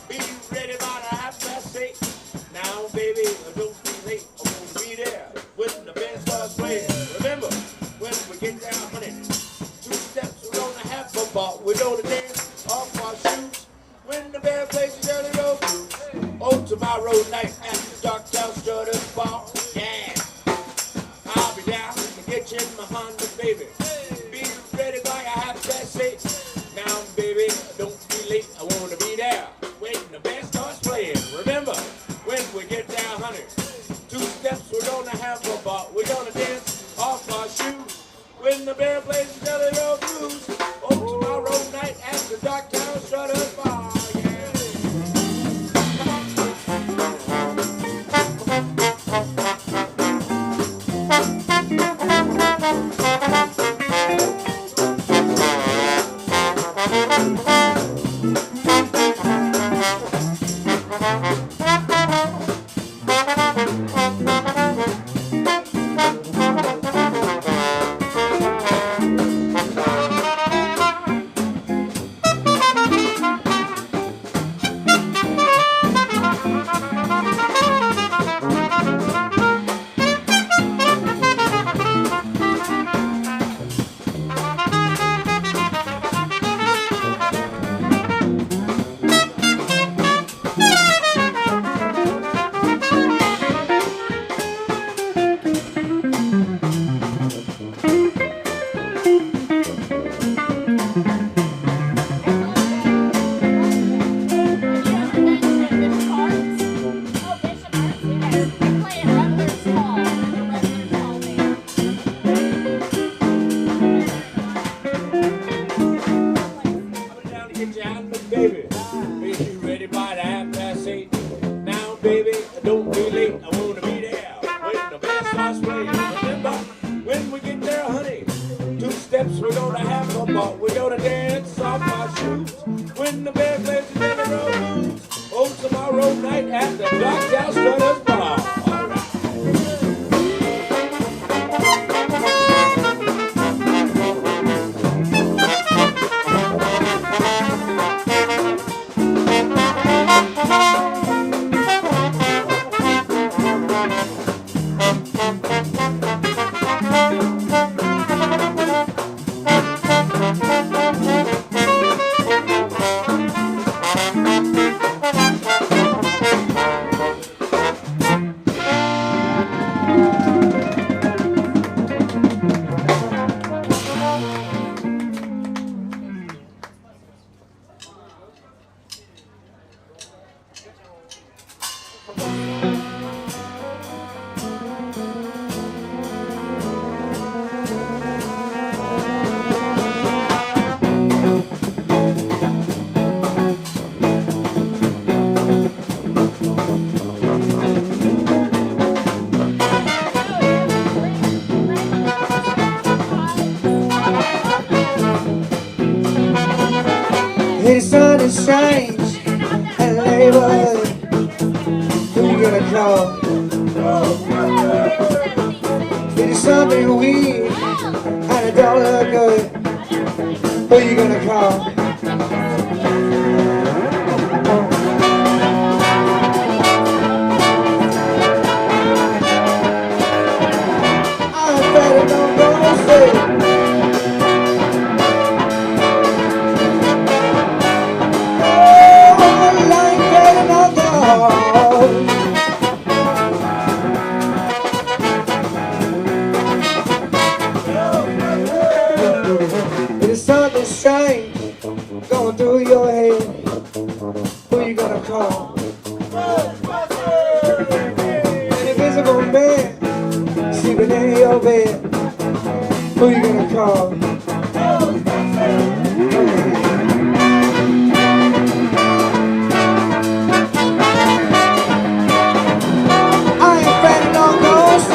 Be ready about 6:30. Oh, tomorrow night at the Darktown Strutters Bar. Yeah. I'll be down to get you in my Honda, baby. Be ready by a 8:30. Now, baby, don't be late. I want to be there when the band starts playing. Remember, when we get down, honey, 2 steps we're gonna have a bar. We're gonna dance off our shoes when the band plays the Jelly Roll Blues. Oh, tomorrow night at the Darktown Strutters Bar. The sun is strange and neighborhood. Who you gonna call? It is something weird and it don't look good. Who you gonna call? I better don't go say. There's something strange going through your head. Who you gonna call? An invisible man sleeping in your bed. Who you gonna call? I ain't friendly no ghost.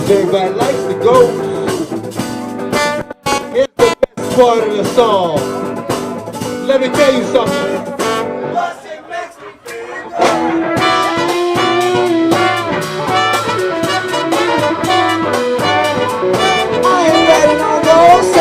Everybody likes the ghost. Here's the best part of the song. Let me tell you something. I ain't betting on ghosts.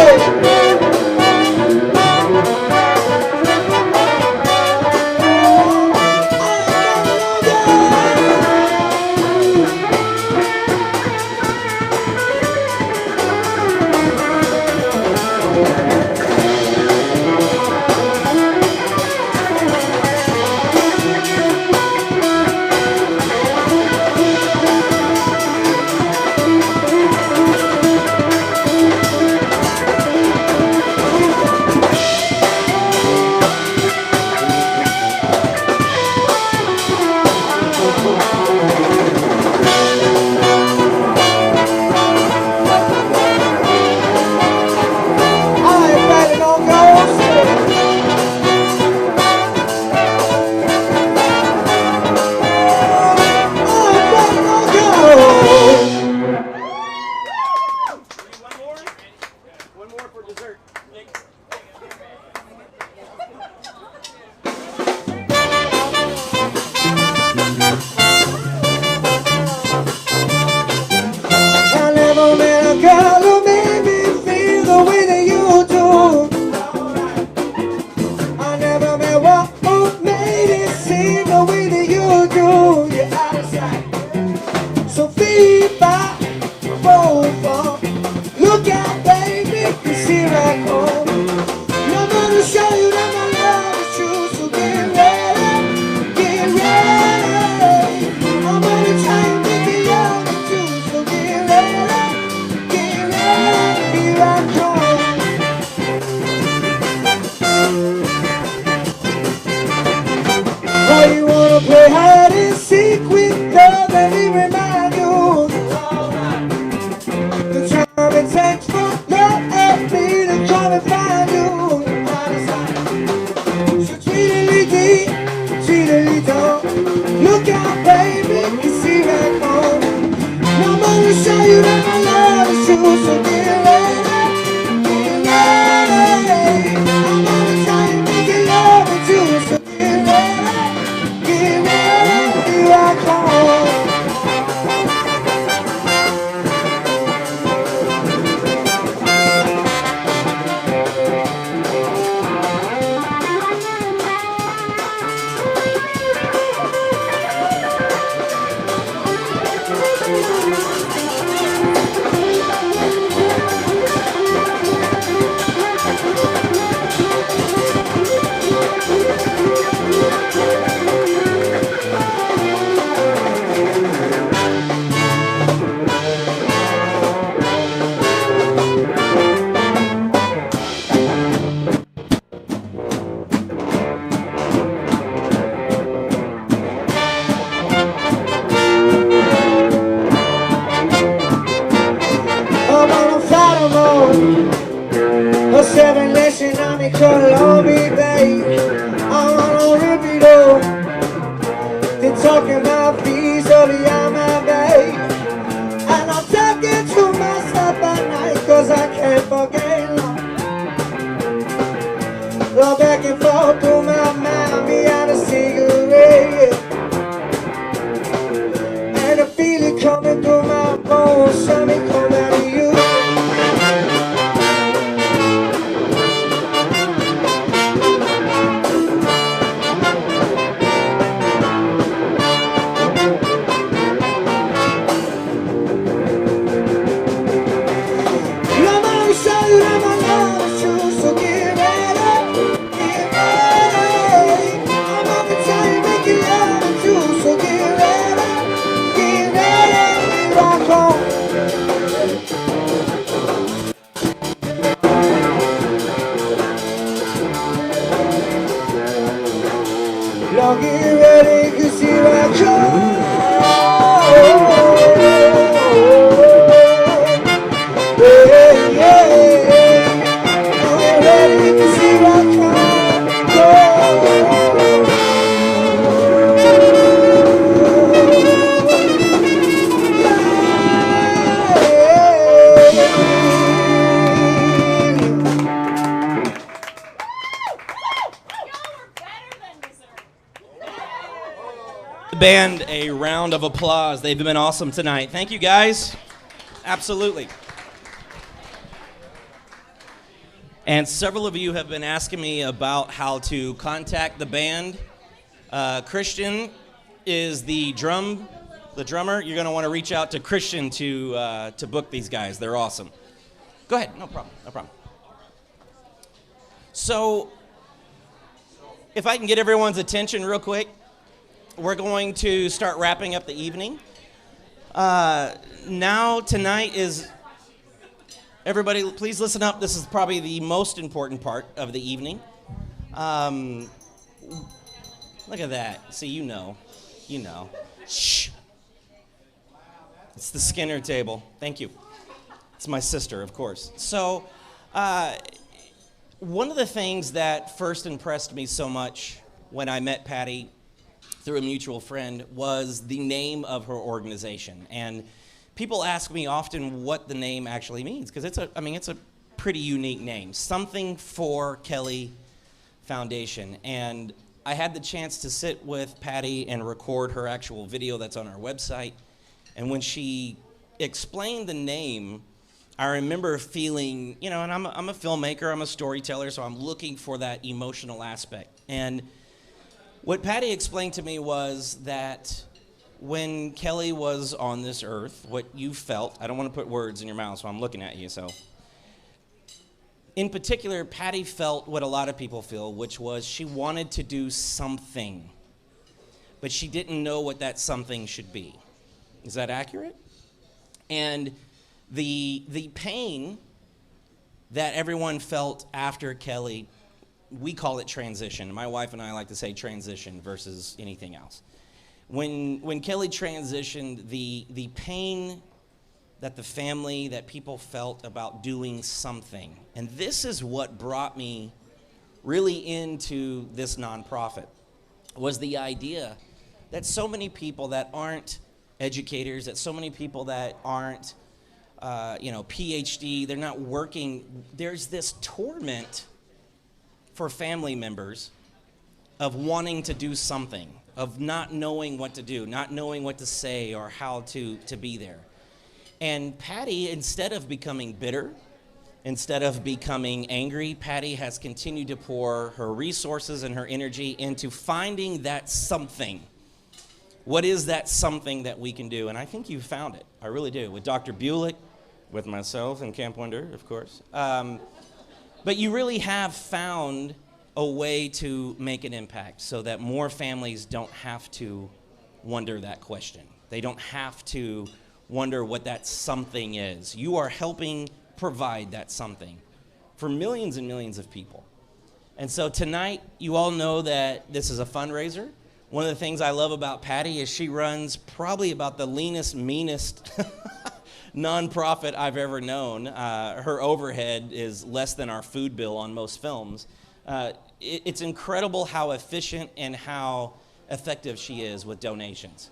the band a round of applause. They've been awesome tonight. Thank you, guys. Absolutely. And several of you have been asking me about how to contact the band. Christian is the drummer. You're going to want to reach out to Christian to book these guys. They're awesome. Go ahead. No problem. No problem. So, if I can get everyone's attention real quick, we're going to start wrapping up the evening. Now, tonight is... Everybody, please listen up. This is probably the most important part of the evening. Look at that. See, you know. Shh. It's the Skinner table. Thank you. It's my sister, of course. So, one of the things that first impressed me so much when I met Patty through a mutual friend was the name of her organization. And people ask me often what the name actually means, because it's a pretty unique name. Something for Kelly Foundation. And I had the chance to sit with Patty and record her actual video that's on our website. And when she explained the name, I remember feeling, and I'm a filmmaker, I'm a storyteller, so I'm looking for that emotional aspect. And what Patty explained to me was that when Kelly was on this earth, what you felt, I don't want to put words in your mouth, so I'm looking at you, so. In particular, Patty felt what a lot of people feel, which was she wanted to do something, but she didn't know what that something should be. Is that accurate? And the pain that everyone felt after Kelly, we call it transition. My wife and I like to say transition versus anything else. When Kelly transitioned, the pain that the family, that people felt about doing something. And this is what brought me really into this nonprofit, was the idea that so many people that aren't educators, that so many people that aren't PhD, they're not working. There's this torment for family members of wanting to do something, of not knowing what to do, not knowing what to say or how to be there. And Patty, instead of becoming bitter, instead of becoming angry, Patty has continued to pour her resources and her energy into finding that something. What is that something that we can do? And I think you found it. I really do. With Dr. Bulick, with myself and Camp Winder, of course. But you really have found a way to make an impact so that more families don't have to wonder that question. They don't have to wonder what that something is. You are helping provide that something for millions and millions of people. And so tonight, you all know that this is a fundraiser. One of the things I love about Patty is she runs probably about the leanest, meanest nonprofit I've ever known. Her overhead is less than our food bill on most films. It's incredible how efficient and how effective she is with donations.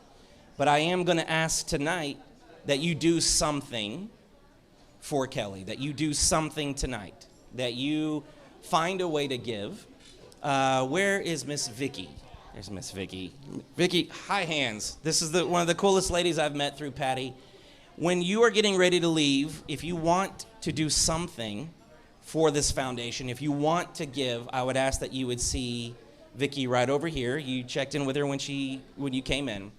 But I am going to ask tonight that you do something for Kelly, that you do something tonight, that you find a way to give. Where is Miss Vicky? There's Miss Vicky. Vicky, high hands. This is one of the coolest ladies I've met through Patty. When you are getting ready to leave, if you want to do something for this foundation, if you want to give, I would ask that you would see Vicky right over here. You checked in with her when you came in.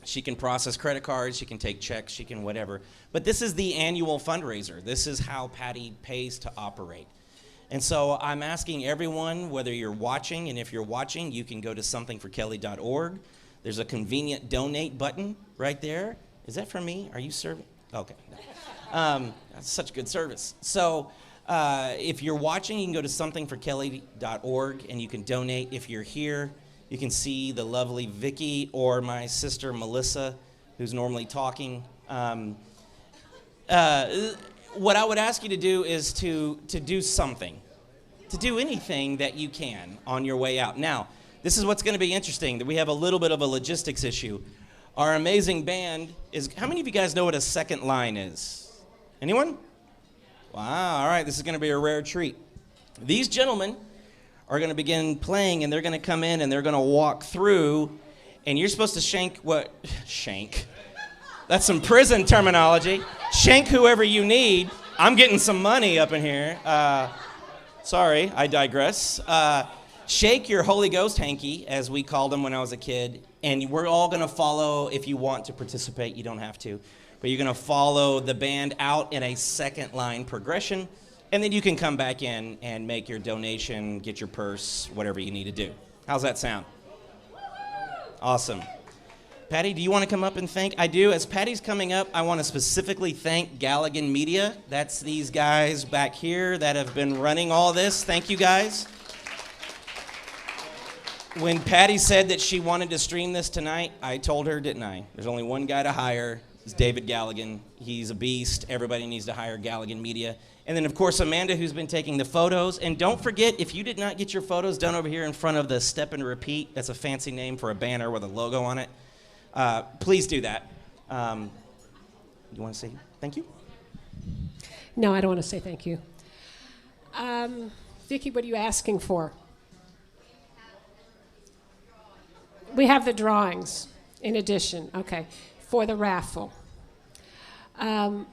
She can process credit cards, she can take checks, she can whatever. But this is the annual fundraiser. This is how Patty pays to operate. And so I'm asking everyone, whether you're watching, and if you're watching, you can go to somethingforkelly.org. There's a convenient donate button right there. Is that for me? Are you serving? Okay. No. That's such good service. So if you're watching, you can go to somethingforkelly.org and you can donate. If you're here, you can see the lovely Vicky or my sister Melissa, who's normally talking. What I would ask you to do is to do something, to do anything that you can on your way out. Now, this is what's going to be interesting, that we have a little bit of a logistics issue. Our amazing band is, how many of you guys know what a second line is? Anyone? Wow, all right, this is going to be a rare treat. These gentlemen are going to begin playing, and they're going to come in and they're going to walk through, and you're supposed to shank? That's some prison terminology. Shank whoever you need. I'm getting some money up in here. Sorry, I digress. Shake your Holy Ghost hanky, as we called them when I was a kid, and we're all going to follow. If you want to participate, you don't have to, but you're going to follow the band out in a second line progression, and then you can come back in and make your donation, get your purse, whatever you need to do. How's that sound? Awesome. Patty, do you want to come up and thank? I do. As Patty's coming up, I want to specifically thank Galligan Media. That's these guys back here that have been running all this. Thank you, guys. When Patty said that she wanted to stream this tonight, I told her, didn't I? There's only one guy to hire. It's David Galligan. He's a beast. Everybody needs to hire Galligan Media. And then, of course, Amanda, who's been taking the photos. And don't forget, if you did not get your photos done over here in front of the Step and Repeat, that's a fancy name for a banner with a logo on it, please do that. You want to say thank you? No, I don't want to say thank you. Vicki, what are you asking for? We have the drawings in addition, okay, for the raffle.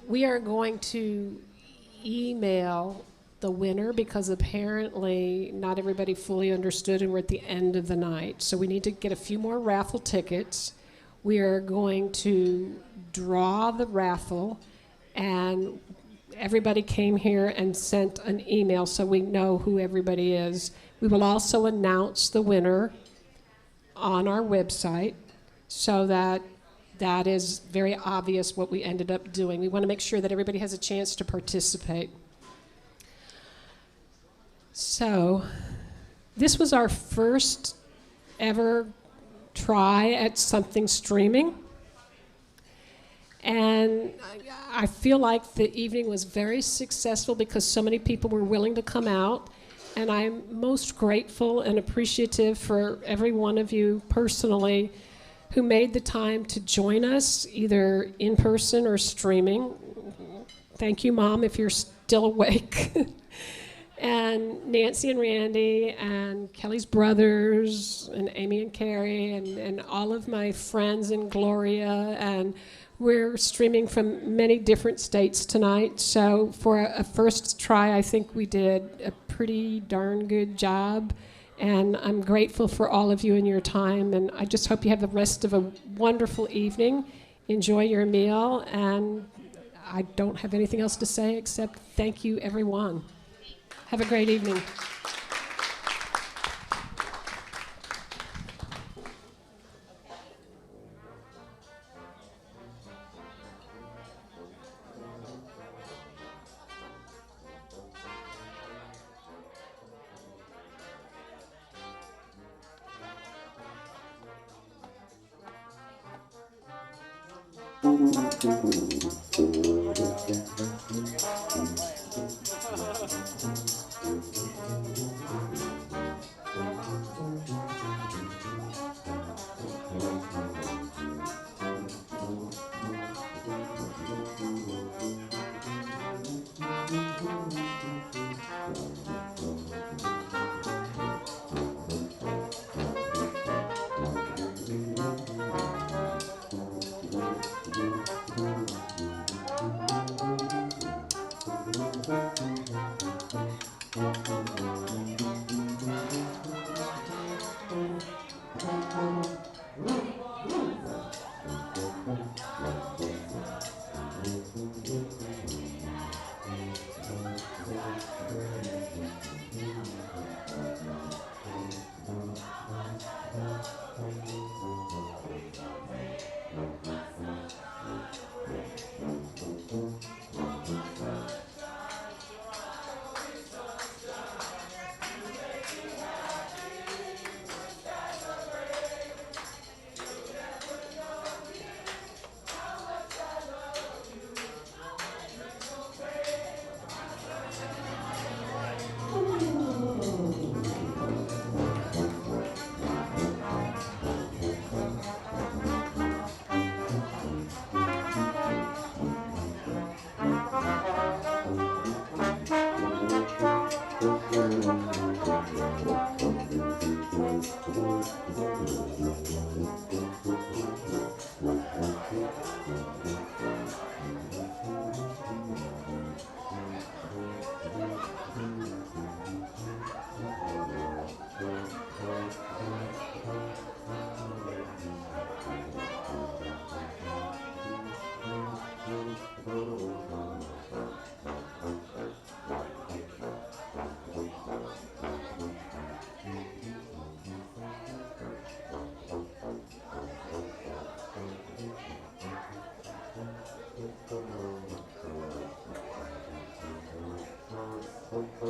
We are going to email the winner because apparently not everybody fully understood and we're at the end of the night. So we need to get a few more raffle tickets. We are going to draw the raffle, and everybody came here and sent an email so we know who everybody is. We will also announce the winner on our website so that that is very obvious what we ended up doing. We want to make sure that everybody has a chance to participate. So this was our first ever try at something streaming. And I feel like the evening was very successful because so many people were willing to come out. And I'm most grateful and appreciative for every one of you personally who made the time to join us, either in person or streaming. Thank you, Mom, if you're still awake. And Nancy and Randy and Kelly's brothers and Amy and Carrie and all of my friends and Gloria. And we're streaming from many different states tonight. So for a first try, I think we did a pretty darn good job. And I'm grateful for all of you and your time. And I just hope you have the rest of a wonderful evening. Enjoy your meal. And I don't have anything else to say except thank you, everyone. Have a great evening. Thank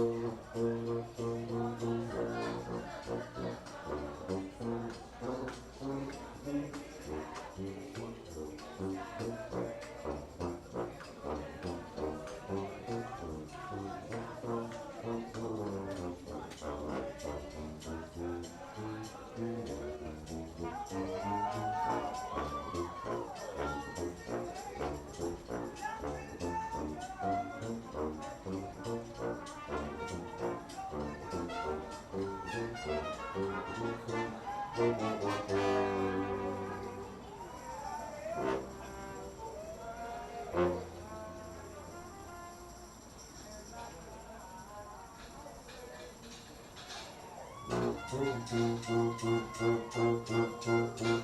you.